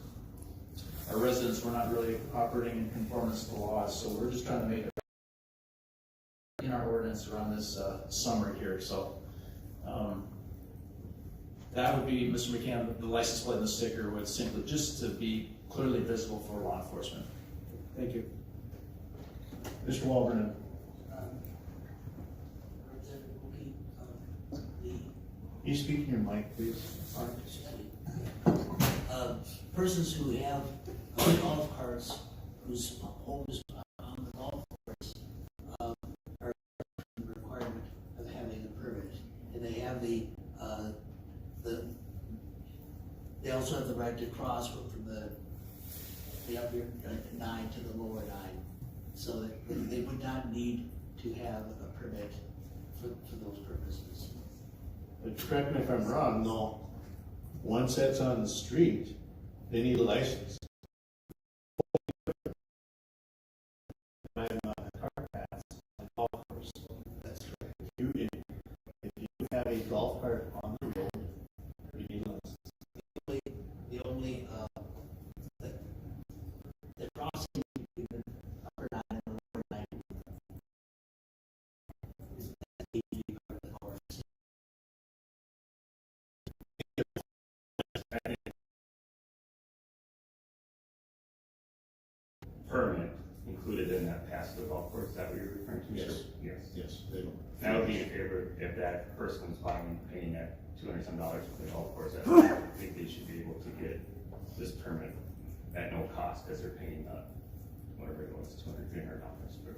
our residents were not really operating in conformance to the laws. So we're just trying to make it in our ordinance around this summer here. So that would be, Mr. McCann, the license plate and the sticker would simply just to be clearly visible for law enforcement. Thank you. Mr. Walberman. You speak in your mic, please. Persons who have golf carts whose home is on the golf course are the requirement of having a permit, and they have they also have the right to cross from the upper 9 to the lower 9, so that they would not need to have a permit for those purposes. But correct me if I'm wrong, no. Once that's on the street, they need a license. On the car path, on the golf course. That's correct. If you have a golf cart on the road, you need a license. The only the crossing between the upper 9 and the lower 9 is part of the course. Permit included in that pass to the golf course, is that what you're referring to? Yes. Sure. Yes. Yes, they don't. That would be in favor if that person was paying that $200 some for the golf course. I think they should be able to get this permit at no cost because they're paying whatever it was, $200, $300 for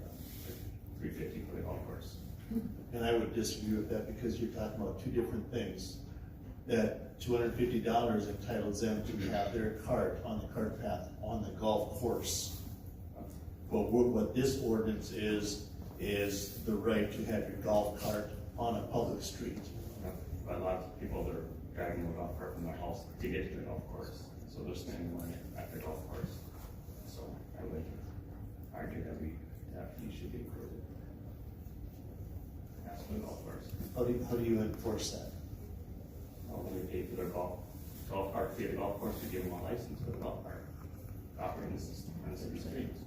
$350 for the golf course. And I would disagree with that because you're talking about two different things. That $250 entitles them to have their cart on the cart path on the golf course. But what this ordinance is the right to have your golf cart on a public street. But a lot of people are driving the golf cart from their house to get to the golf course, so they're spending money at the golf course. So I would argue that you should be included. That's for the golf course. How do you enforce that? When they pay for their golf cart fee at the golf course, to give them a license for the golf cart operating on the city streets.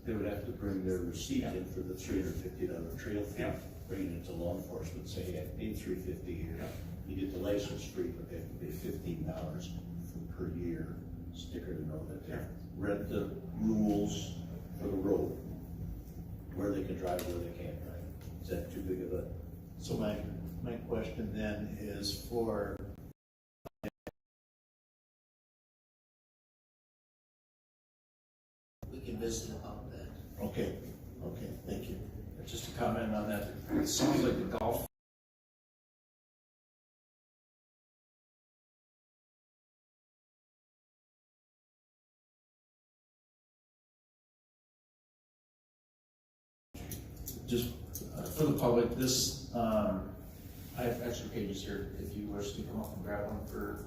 They would have to bring their receipt in for the $350 trail fee, bring it to law enforcement, say, hey, I paid $350 here. You get the license free, but they have to pay $15 per year sticker to know that they read the rules for the road. they can drive, where they can't drive. Is that too big of a? So my question then is for, We can visit about that. okay, thank you. Just to comment on that, it sounds like the golf. Just for the public, this, I have extra pages here if you wish to come up and grab one for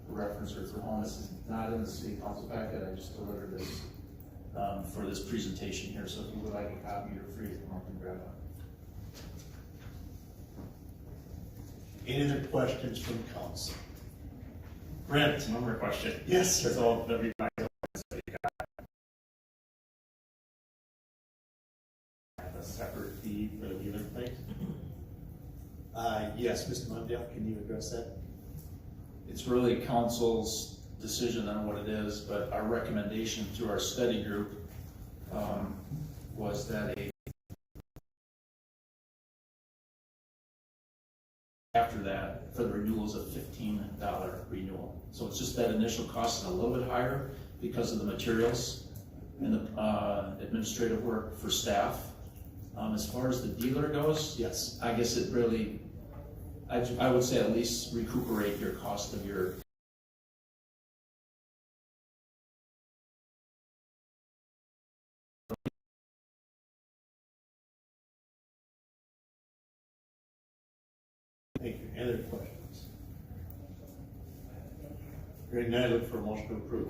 reference or for home. This is not in the city council packet, I just delivered this for this presentation here, so if you would like a copy, you're free to come up and grab one. Any other questions from council? Brent? One more question. Yes, sir. So the revised that you got a separate fee for the dealer plate? Yes, Mr. Mondale, can you address that? It's really council's decision on what it is, but our recommendation through our study group was that after that, for the renewals, a $15 renewal. So it's just that initial cost is a little bit higher because of the materials and the administrative work for staff. As far as the dealer goes, yes, I guess it really, I would say at least recuperate your cost of your Thank you. Any other questions? Hearing none, I look for a motion to approve.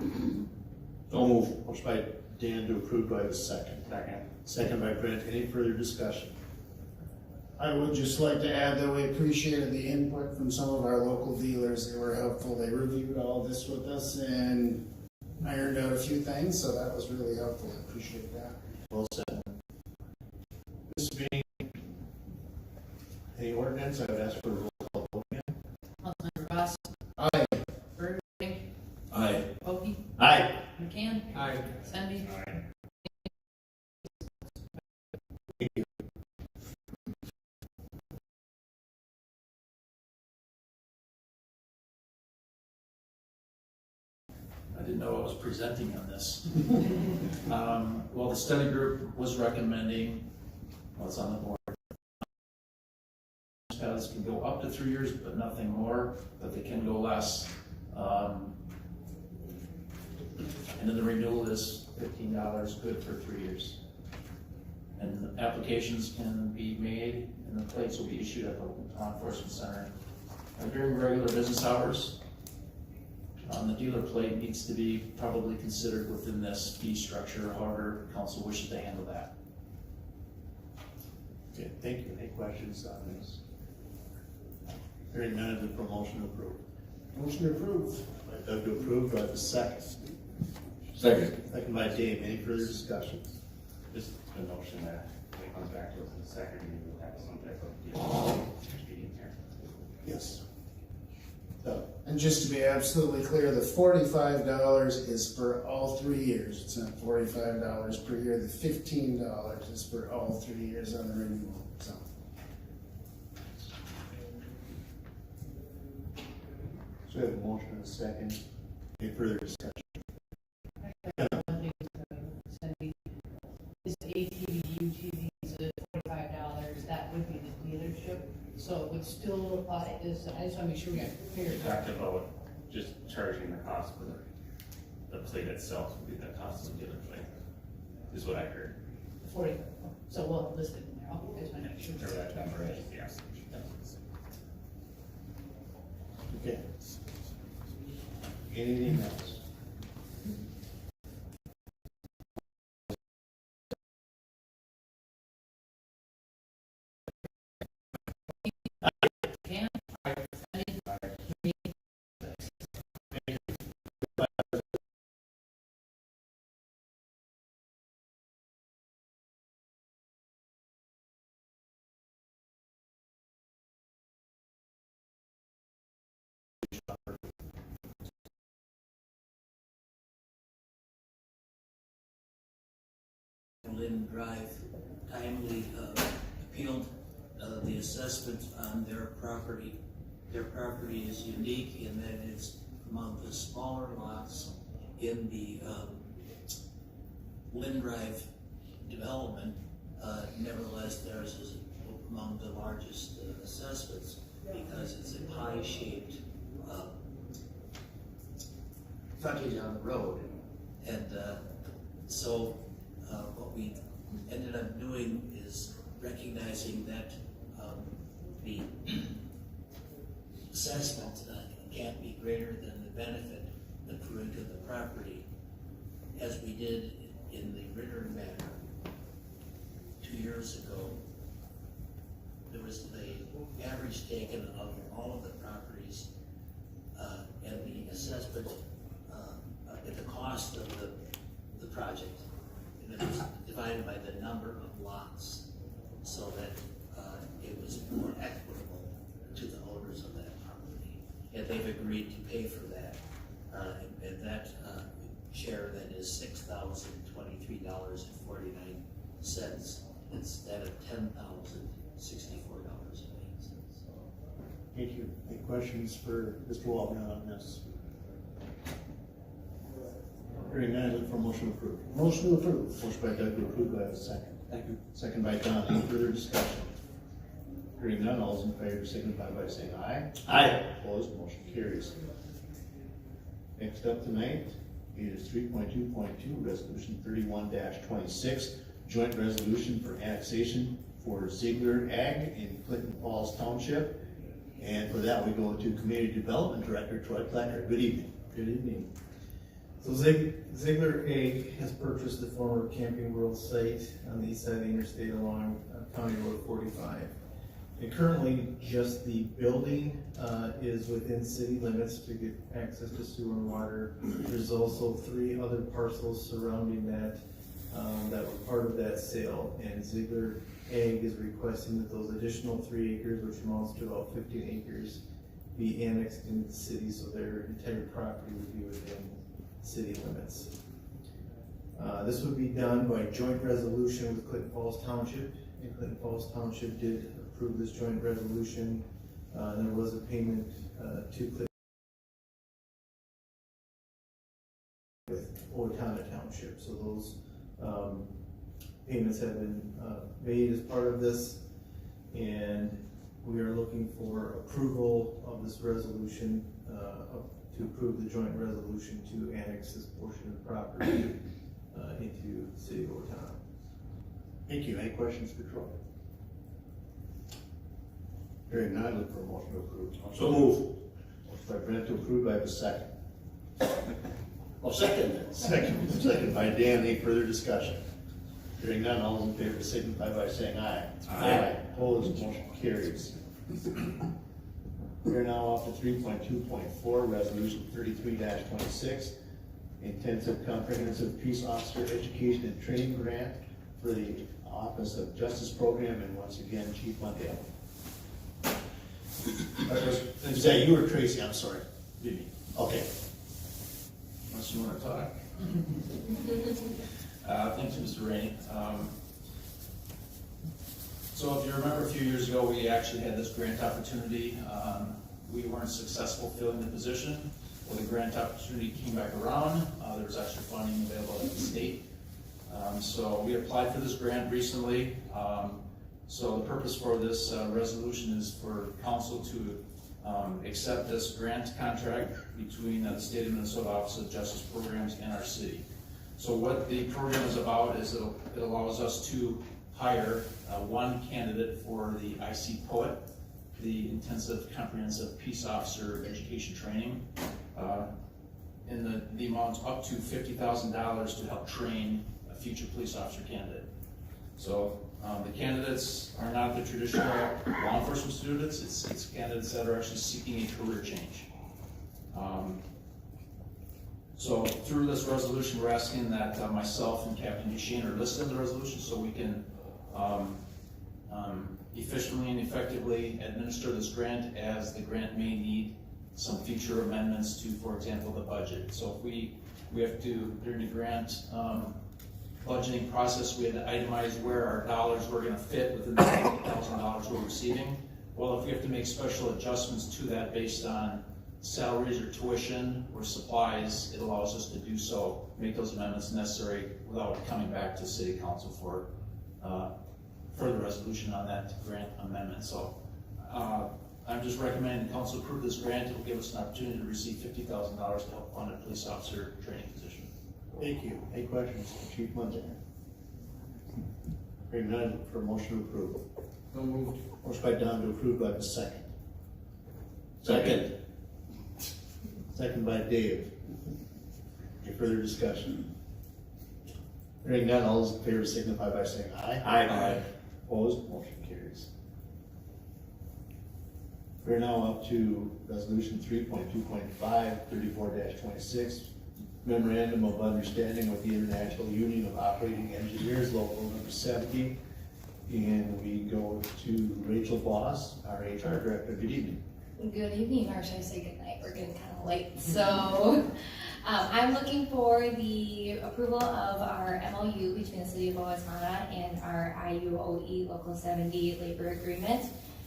Don't move. Motion by Dan to approve, do I have a second? Second. Second by Brent. Any further discussion? I would just like to add that we appreciated the input from some of our local dealers. They were helpful. They reviewed all this with us and ironed out a few things, so that was really helpful. I appreciate that. Well said. This being a ordinance, I would ask for a roll call vote again. Councilmember Ross. Aye. Burbank. Aye. Oki. Aye. McCann. Aye. Sandy. Thank you. I didn't know I was presenting on this. Well, the study group was recommending, well, it's on the board. Municipalities can go up to 3 years, but nothing more, but they can go less. And then the renewal is $15, good for 3 years. And applications can be made, and the plates will be issued at the law enforcement center during regular business hours. The dealer plate needs to be probably considered within this fee structure, however council wishes to handle that. Okay, thank you. Any questions on this? Hearing none, of the promotion approved. Motion approved. By Doug to approve, do I have a second? Second. Second by Dave. Any further discussion? Just a notion that when it comes back to us in the second, we will have some type of deal meeting here. Yes. Doug? And just to be absolutely clear, the $45 is for all 3 years. It's not $45 per year. The $15 is for all 3 years on the renewal, so. So we have a motion and a second. Any further discussion? Is ATV, UTVs at $45, that would be the dealership, so it would still apply, I just want to make sure we got clear. We talked about just charging the cost for the plate itself would be the cost of the dealer plate, is what I heard. 40, so we'll list it in there, I just want to make sure. Whatever that number is, yeah. Okay. Anything else? Linden Drive kindly appealed the assessment on their property. Their property is unique in that it's among the smaller lots in the Lynn Drive development. Nevertheless, theirs is among the largest assessments because it's a pie-shaped frontage on the road. And so what we ended up doing is recognizing that the assessment can't be greater than the benefit accruing to the property, as we did in the Ritter matter 2 years ago. There was the average taken of all of the properties and the assessment at the cost of the project, and it was divided by the number of lots so that it was more equitable to the owners of that property. And they've agreed to pay for that. And that share then is $6,023.49 instead of $10,064.08. Thank you. Any questions for Mr. Waldron on this? Hearing none, look for motion approved. Motion approved. Motion by Doug to approve, do I have a second? Thank you. Second by Don. Any further discussion? Hearing none, all those in favor signify by saying aye. Aye. Opposed, motion carries. Next up tonight is 3.2.2, Resolution 31-26, Joint Resolution for Annexation for Ziegler Ag in Clinton Falls Township. And for that, we go to Community Development Director Troy Plecker. Good evening. Good evening. So Ziegler Ag has purchased the former Camping World site on the east side of the interstate along County Road 45. And currently, just the building is within city limits to get access to sewer and water. There's also 3 other parcels surrounding that that were part of that sale. And Ziegler Ag is requesting that those additional 3 acres, which amounts to about 15 acres, be annexed into the city, so their entire property would be within city limits. This would be done by joint resolution with Clinton Falls Township, and Clinton Falls Township did approve this joint resolution. There was a payment to Clinton with Owatonna Township, so those payments have been made as part of this, and we are looking for approval of this resolution to approve the joint resolution to annex this portion of the property into the city of Owatonna. Thank you. Any questions for Troy? Hearing none, look for a motion to approve. So move. Motion by Brent to approve, I have a second. I'll second. Second by Dan. Any further discussion? Hearing none, all those in favor signify by saying aye. Aye. Opposed, motion carries. We are now off to 3.2.4, Resolution 33-26, Intensive Comprehensive Peace Officer Education and Training Grant for the Office of Justice Program, and once again, Chief Mondale. Is that you or Tracy? I'm sorry. Okay. Unless you want to talk. Thanks, Mr. Rainey. So if you remember a few years ago, we actually had this grant opportunity. We weren't successful filling the position. Well, the grant opportunity came back around. There was extra funding available at the state. So we applied for this grant recently. So the purpose for this resolution is for council to accept this grant contract between the State of Minnesota Office of Justice Programs and our city. So what the program is about is it allows us to hire one candidate for the IC POET, the Intensive Comprehensive Peace Officer Education Training, in the amount up to $50,000 to help train a future police officer candidate. So the candidates are not the traditional law enforcement students, it's candidates that are actually seeking a career change. So through this resolution, we're asking that myself and Captain Duchesne are listed in the resolution so we can efficiently and effectively administer this grant, as the grant may need some future amendments to, for example, the budget. So if we have to, during the grant budgeting process, we had to itemize where our dollars were gonna fit within the $50,000 we're receiving. Well, if we have to make special adjustments to that based on salaries or tuition or supplies, it allows us to do so, make those amendments necessary without coming back to city council for further resolution on that grant amendment. So I'm just recommending the council approve this grant. It will give us an opportunity to receive $50,000 to help fund a police officer training position. Thank you. Any questions, Chief Munzer? Hearing none, for motion to approve. So moved. Motion by Don to approve, by the second. Second. Second by Dave. Any further discussion? Hearing none, all those in favor signify by saying aye. Aye. Opposed, motion carries. We're now up to resolution 3.2.5, 34-26, memorandum of understanding with the International Union of Operating Engineers, local number 70. And we go to Rachel Voss, our HR director. Good evening. Good evening, or should I say good night? We're getting kind of late. So I'm looking for the approval of our MOU between the City of Owatonna and our IUOE Local 70 labor agreement.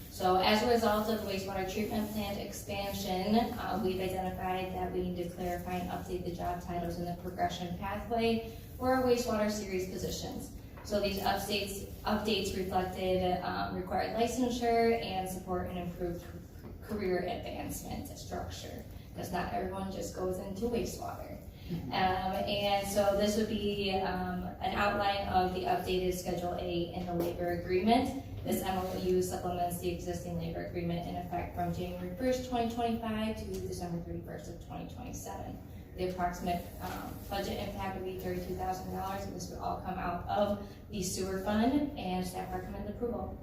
So as a result of the wastewater treatment plant expansion, we've identified that we need to clarify and update the job titles in the progression pathway for our wastewater series positions. So these updates reflected required licensure and support an improved career advancement structure, because not everyone just goes into wastewater. And so this would be an outline of the updated Schedule A in the labor agreement. This MOU supplements the existing labor agreement in effect from January 1st, 2025 to December 31st of 2027. The approximate budget impact would be $32,000, and this would all come out of the sewer fund, and staff recommend approval.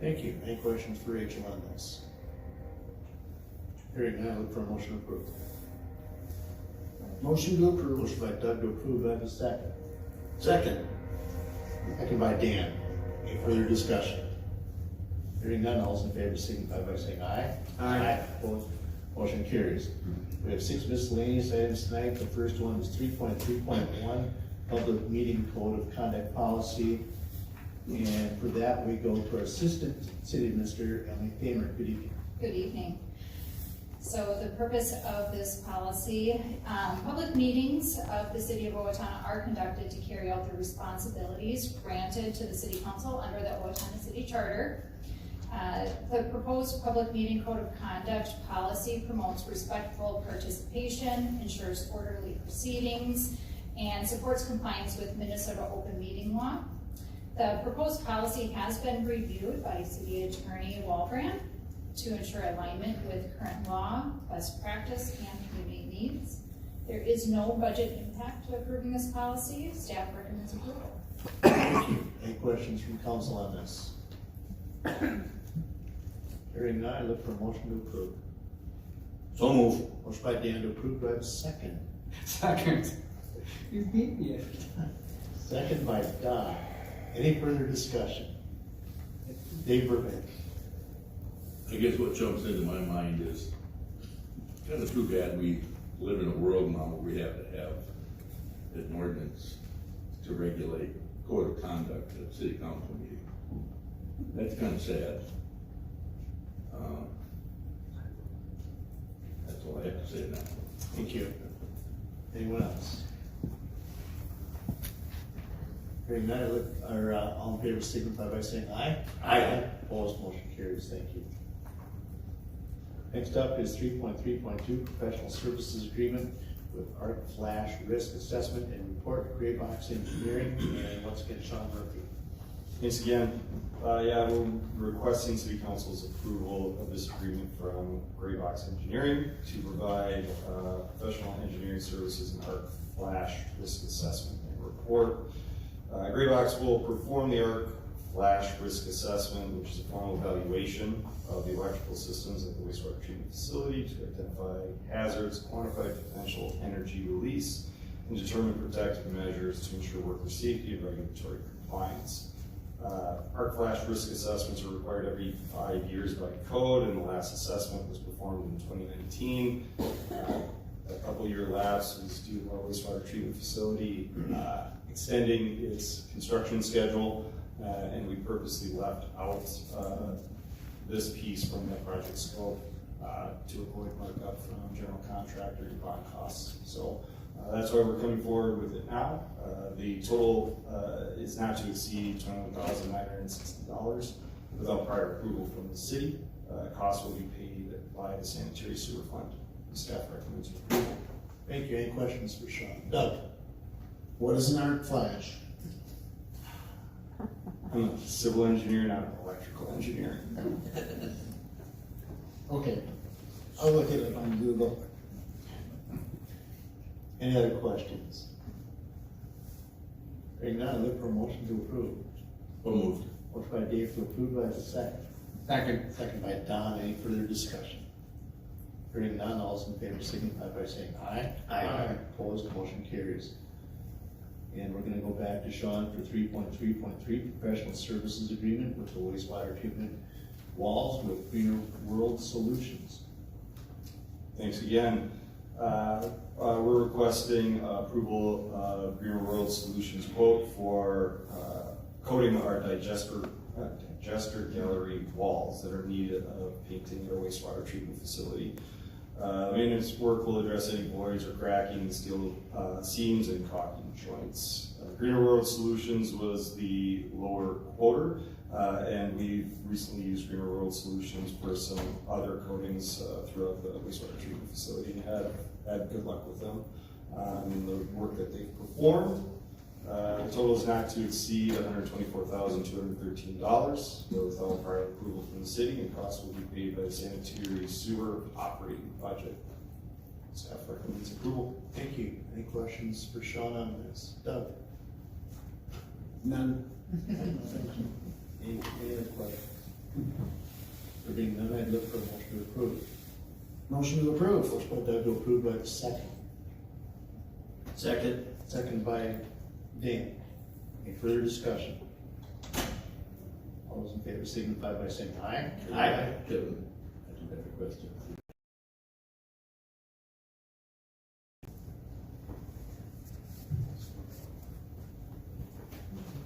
Thank you. Any questions for Rachel on this? Hearing none, look for a motion to approve. Motion to approve. Motion by Doug to approve, by the second. Second. Second by Dan. Any further discussion? Hearing none, all those in favor signify by saying aye. Aye. Opposed, motion carries. We have 6 miscellaneous items tonight. The first one is 3.3.1, Public Meeting Code of Conduct Policy. And for that, we go to our Assistant City Administrator, Emily Famer. Good evening. Good evening. So the purpose of this policy, public meetings of the City of Owatonna are conducted to carry out the responsibilities granted to the City Council under the Owatonna City Charter. The proposed public meeting code of conduct policy promotes respectful participation, ensures orderly proceedings, and supports compliance with Minnesota open meeting law. The proposed policy has been reviewed by City Attorney Walbrand to ensure alignment with current law, best practice, and community needs. There is no budget impact to approving this policy. Staff recommends approval. Thank you. Any questions from council on this? Hearing none, I look for a motion to approve. So move. Motion by Dan to approve, do I have a second? Second. You beat me. Second by Don. Any further discussion? Dave Burbank. I guess what jumps into my mind is kind of too bad we live in a world now where we have to have an ordinance to regulate code of conduct at a city council meeting. That's kind of sad. That's all I have to say now. Thank you. Anyone else? Hearing none, all in favor signify by saying aye. Aye. Opposed, motion carries. Thank you. Next up is 3.3.2, Professional Services Agreement with Arc Flash Risk Assessment and Report, Gray Box Engineering, and once again, Sean Murphy. Thanks again. We're requesting City Council's approval of this agreement from Gray Box Engineering to provide professional engineering services and Arc Flash Risk Assessment and Report. Gray Box will perform the Arc Flash Risk Assessment, which is a formal evaluation of the electrical systems at the wastewater treatment facility to identify hazards, quantify potential energy release, and determine protective measures to ensure worker safety and regulatory compliance. Arc Flash risk assessments are required every 5 years by code, and the last assessment was performed in 2019. a couple-year lapse was due to our wastewater treatment facility extending its construction schedule, and we purposely left out this piece from the project scope to avoid markup from general contractor and bond costs. So that's why we're coming forward with it now. The total is not to exceed $21,960 without prior approval from the city. Costs will be paid by the sanitary sewer fund. The staff recommends approval. Thank you. Any questions for Sean? Doug? What is an arc flash? I'm a civil engineer, not an electrical engineer. Okay, I'll look at it on Google. Any other questions? Hearing none, I look for a motion to approve. So moved. Motion by Dave to approve, do I have a second? Second. Second by Don, any further discussion? Hearing none, all those in favor signify by saying aye. Aye. Opposed, motion carries. And we're gonna go back to Sean for 3.3.3, professional services agreement with the wastewater treatment walls with Greener World Solutions. Thanks again. We're requesting approval of Greener World Solutions quote for coating our digester gallery walls that are in need of painting at our wastewater treatment facility. Maintenance work will address any voids or cracking, steel seams, and caulking joints. Greener World Solutions was the lower quoter, and we've recently used Greener World Solutions for some other coatings throughout the wastewater treatment facility and have had good luck with them in the work that they've performed. The total is not to exceed $124,213 without prior approval from the city, and costs will be paid by the sanitary sewer operating budget. Staff recommends approval. Thank you. Any questions for Sean on this? Doug? None. Any other questions? For being none, I'd look for a motion to approve. Motion to approve. Motion by Doug to approve, by the second. Second. Second by Dan. Any further discussion? All those in favor signify by saying aye. Kevin, I do have a question.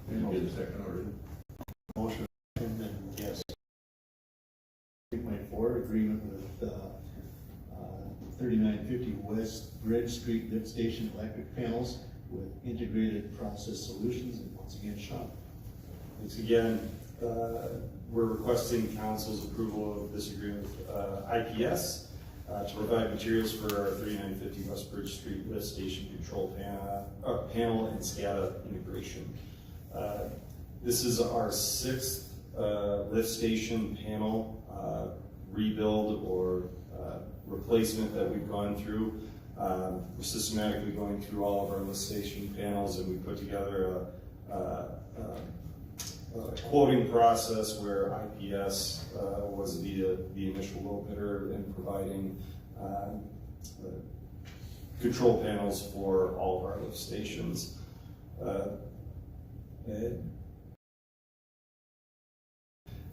Did you get a second already? Motion, and then yes. 3.4, agreement with 3950 West Bridge Street Lift Station electric panels with integrated process solutions, and once again, Sean. Once again, we're requesting council's approval of this agreement with IPS to provide materials for our 3950 West Bridge Street Lift Station control panel and SCADA integration. This is our 6th lift station panel rebuild or replacement that we've gone through. We're systematically going through all of our lift station panels, and we put together a quoting process where IPS was the initial low bidder in providing control panels for all of our lift stations.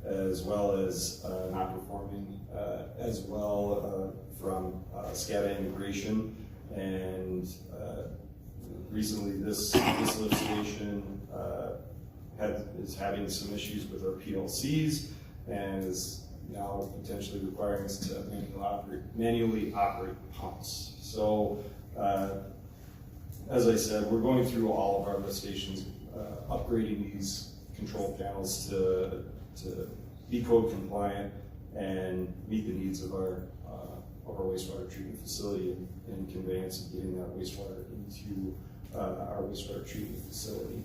As well as not performing as well from SCADA integration, and recently this lift station is having some issues with our PLCs and is now potentially requiring us to manually operate pumps. So as I said, we're going through all of our lift stations, upgrading these control panels to be code compliant and meet the needs of our wastewater treatment facility and conveyance of getting that wastewater into our wastewater treatment facility.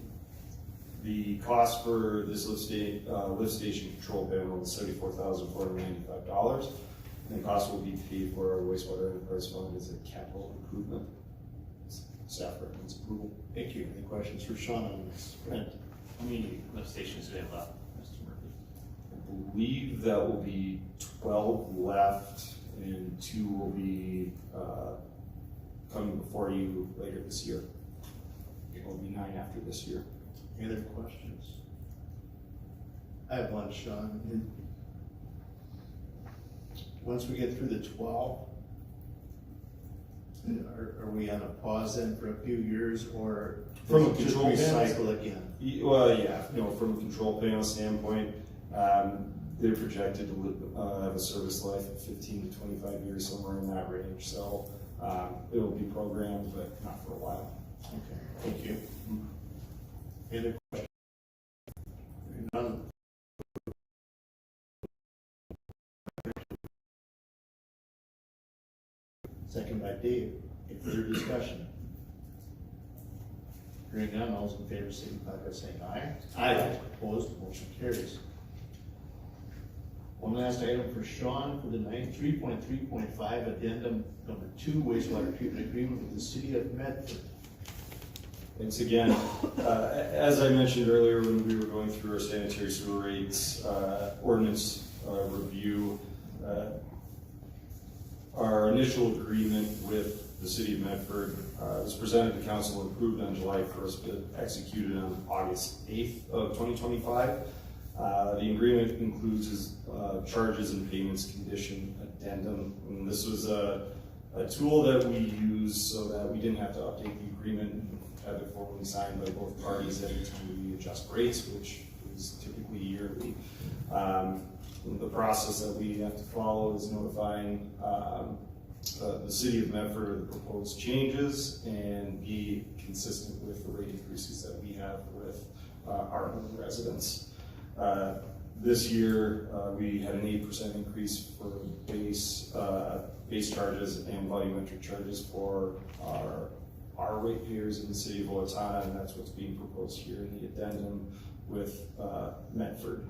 The cost for this lift station control panel is $74,495, and the cost will be paid for our wastewater enterprise fund as a capital improvement. Staff recommends approval. Thank you. Any questions for Sean on this? Brent? How many lift stations do they have left, Mr. Murphy? I believe that will be 12 left, and 2 will be coming before you later this year. It will be 9 after this year. Any other questions? I have one, Sean. Once we get through the 12, Are we on a pause then for a few years, or From a does it just control panel? recycle again? Well, yeah, from a control panel standpoint, they're projected to have a service life of 15 to 25 years, somewhere in that range. So it will be programmed, but not for a while. Okay, thank you. Any other questions? None. Second by Dave. Any further discussion? Hearing none, all those in favor signify by saying aye. Aye. Opposed, motion carries. One last item for Sean for the 3.3.5 addendum number 2 wastewater treatment agreement with the city of Medford. Thanks again. As I mentioned earlier, when we were going through our sanitary sewer rates ordinance review, our initial agreement with the city of Medford was presented to council and approved on July 1st, but executed on August 8th of 2025. The agreement includes charges and payments condition addendum. And this was a tool that we use so that we didn't have to update the agreement and have it formally signed by both parties every time we adjust rates, which is typically yearly. The process that we have to follow is notifying the city of Medford of the proposed changes and be consistent with the rate increases that we have with our own residents. This year, we had an 8% increase for base charges and volumetric charges for our ratepayers in the city of Owatonna, and that's what's being proposed here in the addendum with Medford.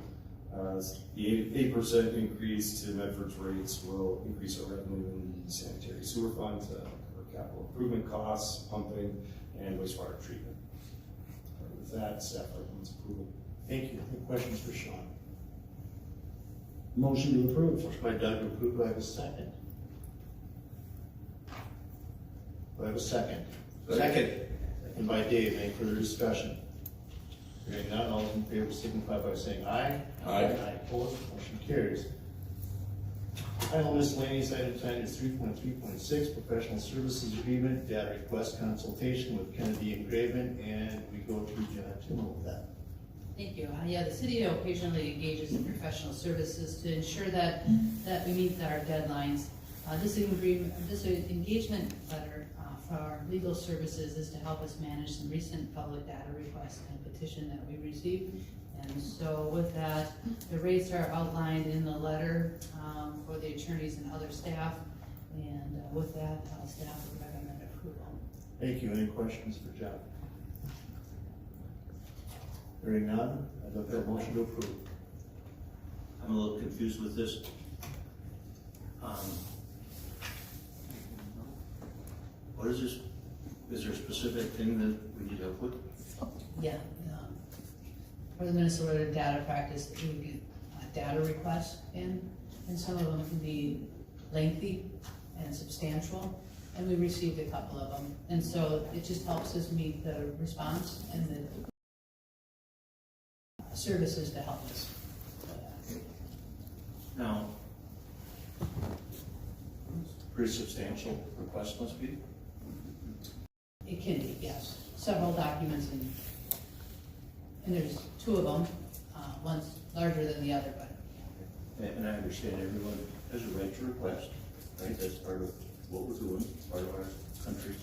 The 8% increase to Medford's rates will increase our revenue in the sanitary sewer fund to cover capital improvement costs, pumping, and wastewater treatment. With that, staff recommends approval. Thank you. Any questions for Sean? Motion to approve. Motion by Doug to approve. Do I have a second? Do I have a second? Second. Second by Dave. Any further discussion? Hearing none, all those in favor signify by saying aye. Aye. Opposed, motion carries. Final miscellaneous item tonight is 3.3.6, professional services agreement, data request consultation with Kennedy Engraving, and we go to Jenna to move that. Thank you. Yeah, the city occasionally engages in professional services to ensure that we meet our deadlines. This engagement letter for our legal services is to help us manage some recent public data requests and petition that we received. And so with that, the rates are outlined in the letter for the attorneys and other staff. And with that, staff would recommend approval. Thank you. Any questions for Jeff? Hearing none, I'd look for a motion to approve. I'm a little confused with this. What is this? Is there a specific thing that we need help with? Yeah. For the Minnesota data practice, we get data requests in, and some of them can be lengthy and substantial, and we received a couple of them. And so it just helps us meet the response and the services to help us. Now, pretty substantial request must be? It can be, yes. Several documents, and there's two of them. One's larger than the other, but. And I understand everyone has a right to request, right? That's part of what we're doing, part of our country.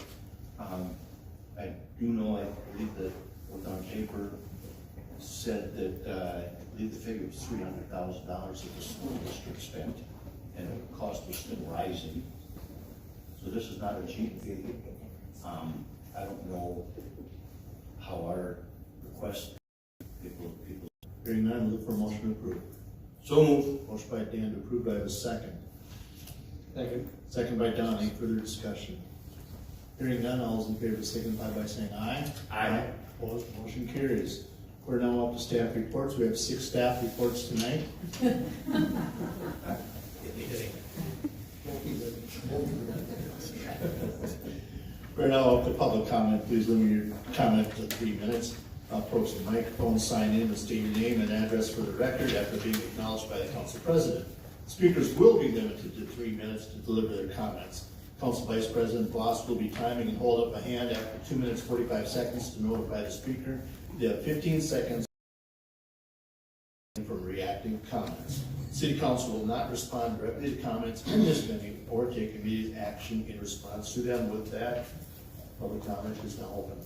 I do know, I believe that what's on paper said that, I believe the figure was $300,000 that the school district spent, and the cost was still rising. So this is not a cheap fee. I don't know how our request people. Hearing none, look for a motion to approve. So moved. Motion by Dan to approve. Do I have a second? Second. Second by Don. Any further discussion? Hearing none, all those in favor signify by saying aye. Aye. Opposed, motion carries. We're now up to staff reports. We have 6 staff reports tonight. We're now up to public comment. Please limit your comment to 3 minutes. Approach the microphone, sign in, and state your name and address for the record after being acknowledged by the council president. Speakers will be limited to 3 minutes to deliver their comments. Council Vice President Voss will be timing and hold up a hand after 2 minutes 45 seconds to notify the speaker. They have 15 seconds from reacting comments. City Council will not respond directly to comments in this meeting or take immediate action in response to them. With that, public comment is now open.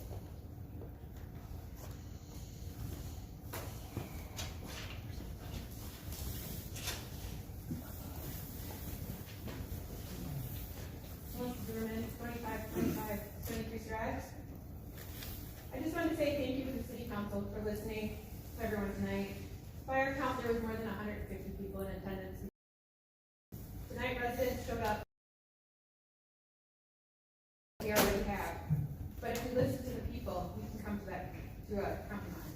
Zimmerman, 2525 Stony Creek Drive. I just wanted to say thank you to the City Council for listening to everyone tonight. Fire count, there was more than 150 people in attendance. Tonight, residents showed up. We already have. But if we listen to the people, we can come to a compromise.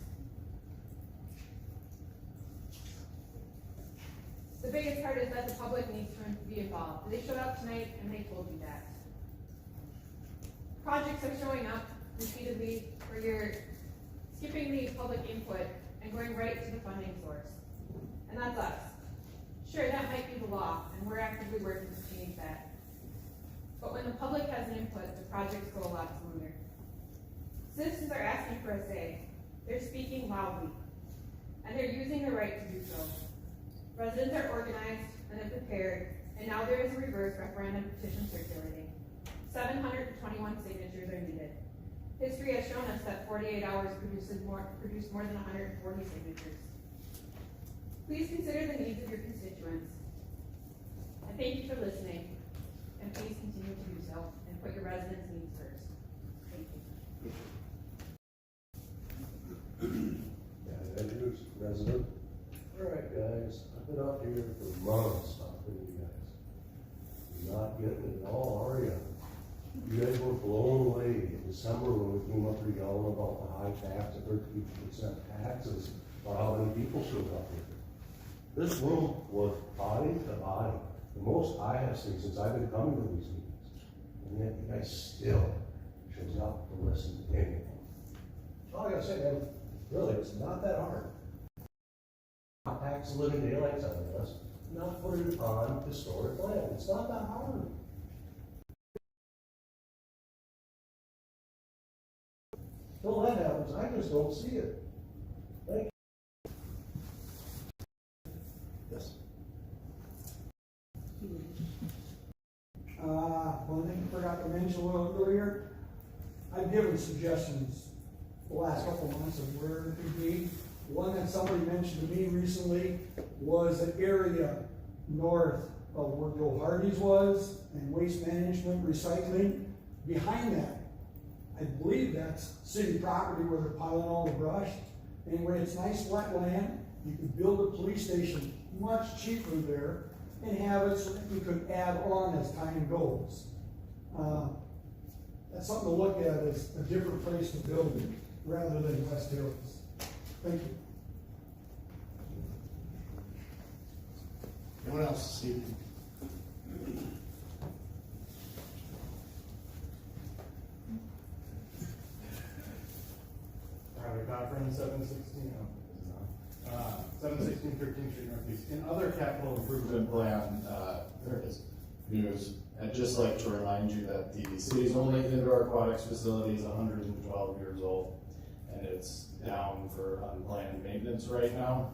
The biggest part is that the public needs to be involved. They showed up tonight and they told you that. Projects are showing up repeatedly where you're skipping the public input and going right to the funding source. And that's us. Sure, that might be the law, and we're actively working to change that. But when the public has an input, the projects go a lot smoother. Citizens are asking for a say. They're speaking loudly, and they're using their right to do so. Residents are organized and they're prepared, and now there is a reverse referendum petition circulating. 721 signatures are needed. History has shown us that 48 hours produced more than 140 signatures. Please consider the needs of your constituents. I thank you for listening, and please continue to do so, and put your residents' needs first. Thank you. Yeah, Andrews, resident. All right, guys, I've been out here for months talking to you guys. You're not getting it at all, are you? You guys were blown away in December when we came up here yelling about the high tax, the 13% taxes, or how many people showed up here. This room was body to body, the most I have seen since I've been coming to these meetings. And yet you guys still shows up to listen to anyone. All I gotta say, man, really, it's not that hard. Not tax the living daylights out of us, not put it on historic land. It's not that hard. Until that happens, I just don't see it. Thank you. Yes. One thing I forgot to mention a little earlier, I've given suggestions the last couple of months of where it could be. One that somebody mentioned to me recently was an area north of where Joe Hardy's was and waste management, recycling. Behind that, I believe that's city property where they're piling all the brush. Anyway, it's nice flat land. You could build a police station much cheaper there and have it so that you could add on as time goes. That's something to look at as a different place to build it rather than West Hills. Thank you. Anyone else this evening? Highway Conference, 716, 13th Street Northeast. In other capital improvement plan, there is news. I'd just like to remind you that the city's only indoor aquatics facility is 112 years old, and it's down for unplanned maintenance right now.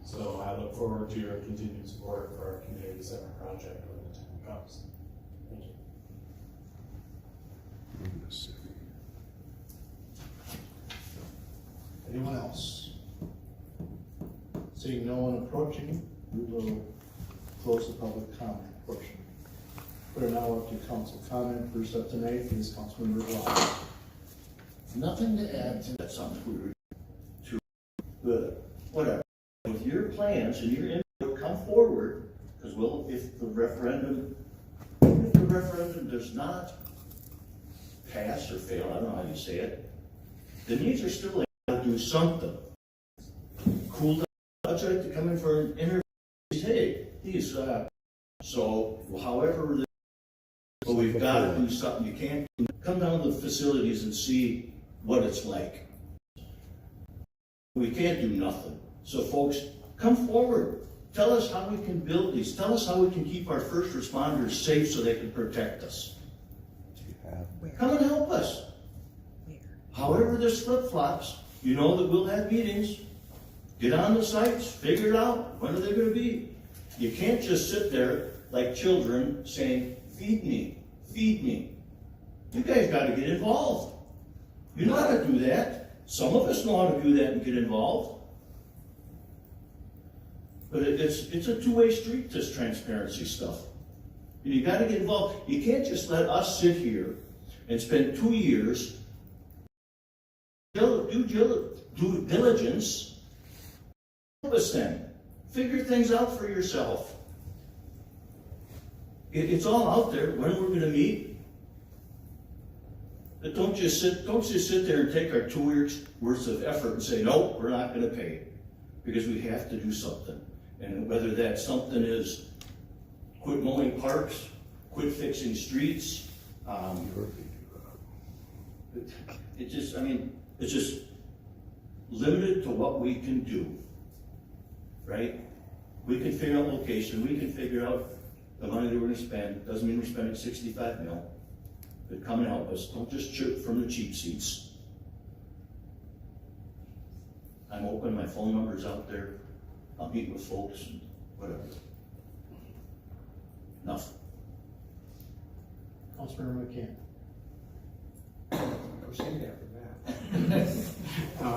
So I look forward to your continued support for our community center project when the time comes. Thank you. Anyone else? Seeing no one approaching, we will close the public comment portion. We're now up to council comment. First up tonight is Councilmember Blau. Nothing to add to that, something to whatever. With your plans and your input, come forward, because if the referendum does not pass or fail, I don't know how you say it, the needs are still there to do something. Cool down. I'd like to come in for an interview. Hey, so however, but we've got to do something. You can't come down to the facilities and see what it's like. We can't do nothing. So folks, come forward. Tell us how we can build these. Tell us how we can keep our first responders safe so they can protect us. Come and help us. However this flip-flops, you know that we'll have meetings. Get on the sites, figure it out. When are they gonna be? You can't just sit there like children saying, feed me, feed me. You guys gotta get involved. You know how to do that. Some of us know how to do that and get involved. But it's a two-way street, this transparency stuff. And you gotta get involved. You can't just let us sit here and spend 2 years, do diligence. Help us then. Figure things out for yourself. It's all out there, when we're gonna meet. But don't just sit there and take our 2 weeks worth of effort and say, nope, we're not gonna pay. Because we have to do something. And whether that something is quit mowing parks, quit fixing streets, it's just limited to what we can do, right? We can figure out location, we can figure out the money that we're gonna spend. Doesn't mean we're spending 65 mil. But come and help us. Don't just chirp from the cheap seats. I'm open, my phone number's out there. I'll meet with folks and whatever. Enough. Councilmember McCann. Proceed after that. No,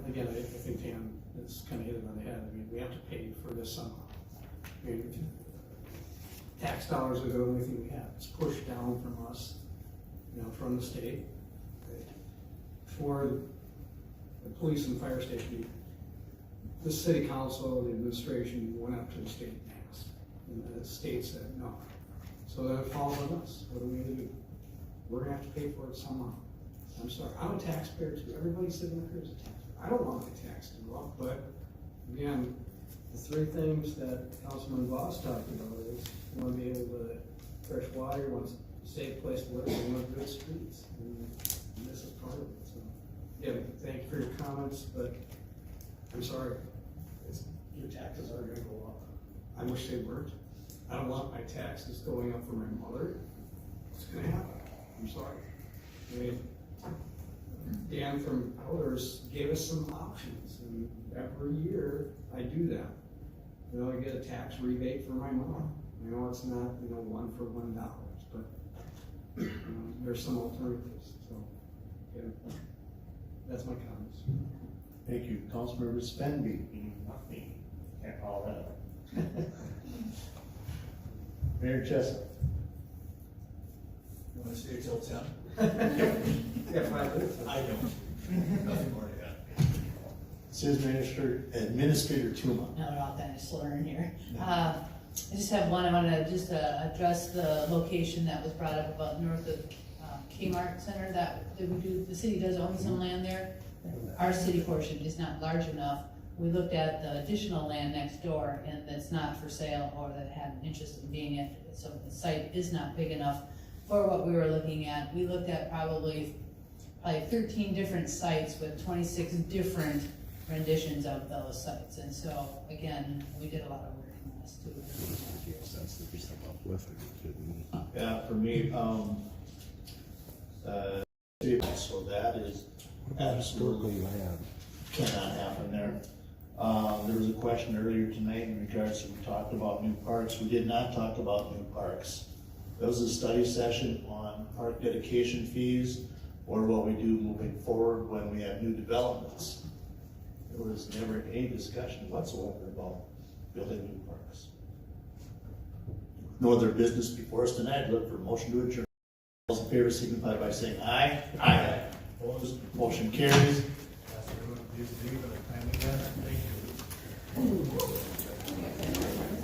again, I think Dan is kind of hit it on the head. I mean, we have to pay for this somehow. I mean, tax dollars are the only thing we have. It's pushed down from us, from the state. For the police and fire station, the city council, the administration went up to the state and asked, and the state said no. So then it falls on us. What are we gonna do? We're gonna have to pay for it somehow. I'm sorry, I'm a taxpayer too. Everybody sitting up here is a taxpayer. I don't want my tax to go up, but again, the three things that Councilman Voss talked about is you want to be able to fresh water, you want a safe place to live, you want good streets, and this is part of it. So, yeah, thank you for your comments, but I'm sorry, your taxes are going to go up. I wish they weren't. I don't want my taxes going up for my mother. It's going to happen. I'm sorry. I mean, Dan from Elders gave us some options, and every year I do that. I get a tax rebate for my mom. I know it's not, $1 for $1, but there's some alternatives. So, yeah, that's my comments. Thank you. Councilmember Spenby. Nothing. Can't follow that up. Mayor Jessup. You want to stay till 10? Yeah, 5 minutes. I don't. Nothing more to add. City Administrator Tuma. Now we're all kind of slurring here. I just have one, I want to just address the location that was brought up about north of Kmart Center that we do, the city does own some land there. Our city portion is not large enough. We looked at the additional land next door and that's not for sale or that had an interest in being it. So the site is not big enough for what we were looking at. We looked at probably 13 different sites with 26 different renditions of those sites. And so, again, we did a lot of work on this too. Yeah, for me, so that is absolutely cannot happen there. There was a question earlier tonight in regards to, we talked about new parks. We did not talk about new parks. There was a study session on park dedication fees or what we do moving forward when we have new developments. There was never any discussion whatsoever about building new parks. No other business before us tonight. Look for a motion to adjourn. All those in favor signify by saying aye. Aye. Opposed? Motion carries. Thank you.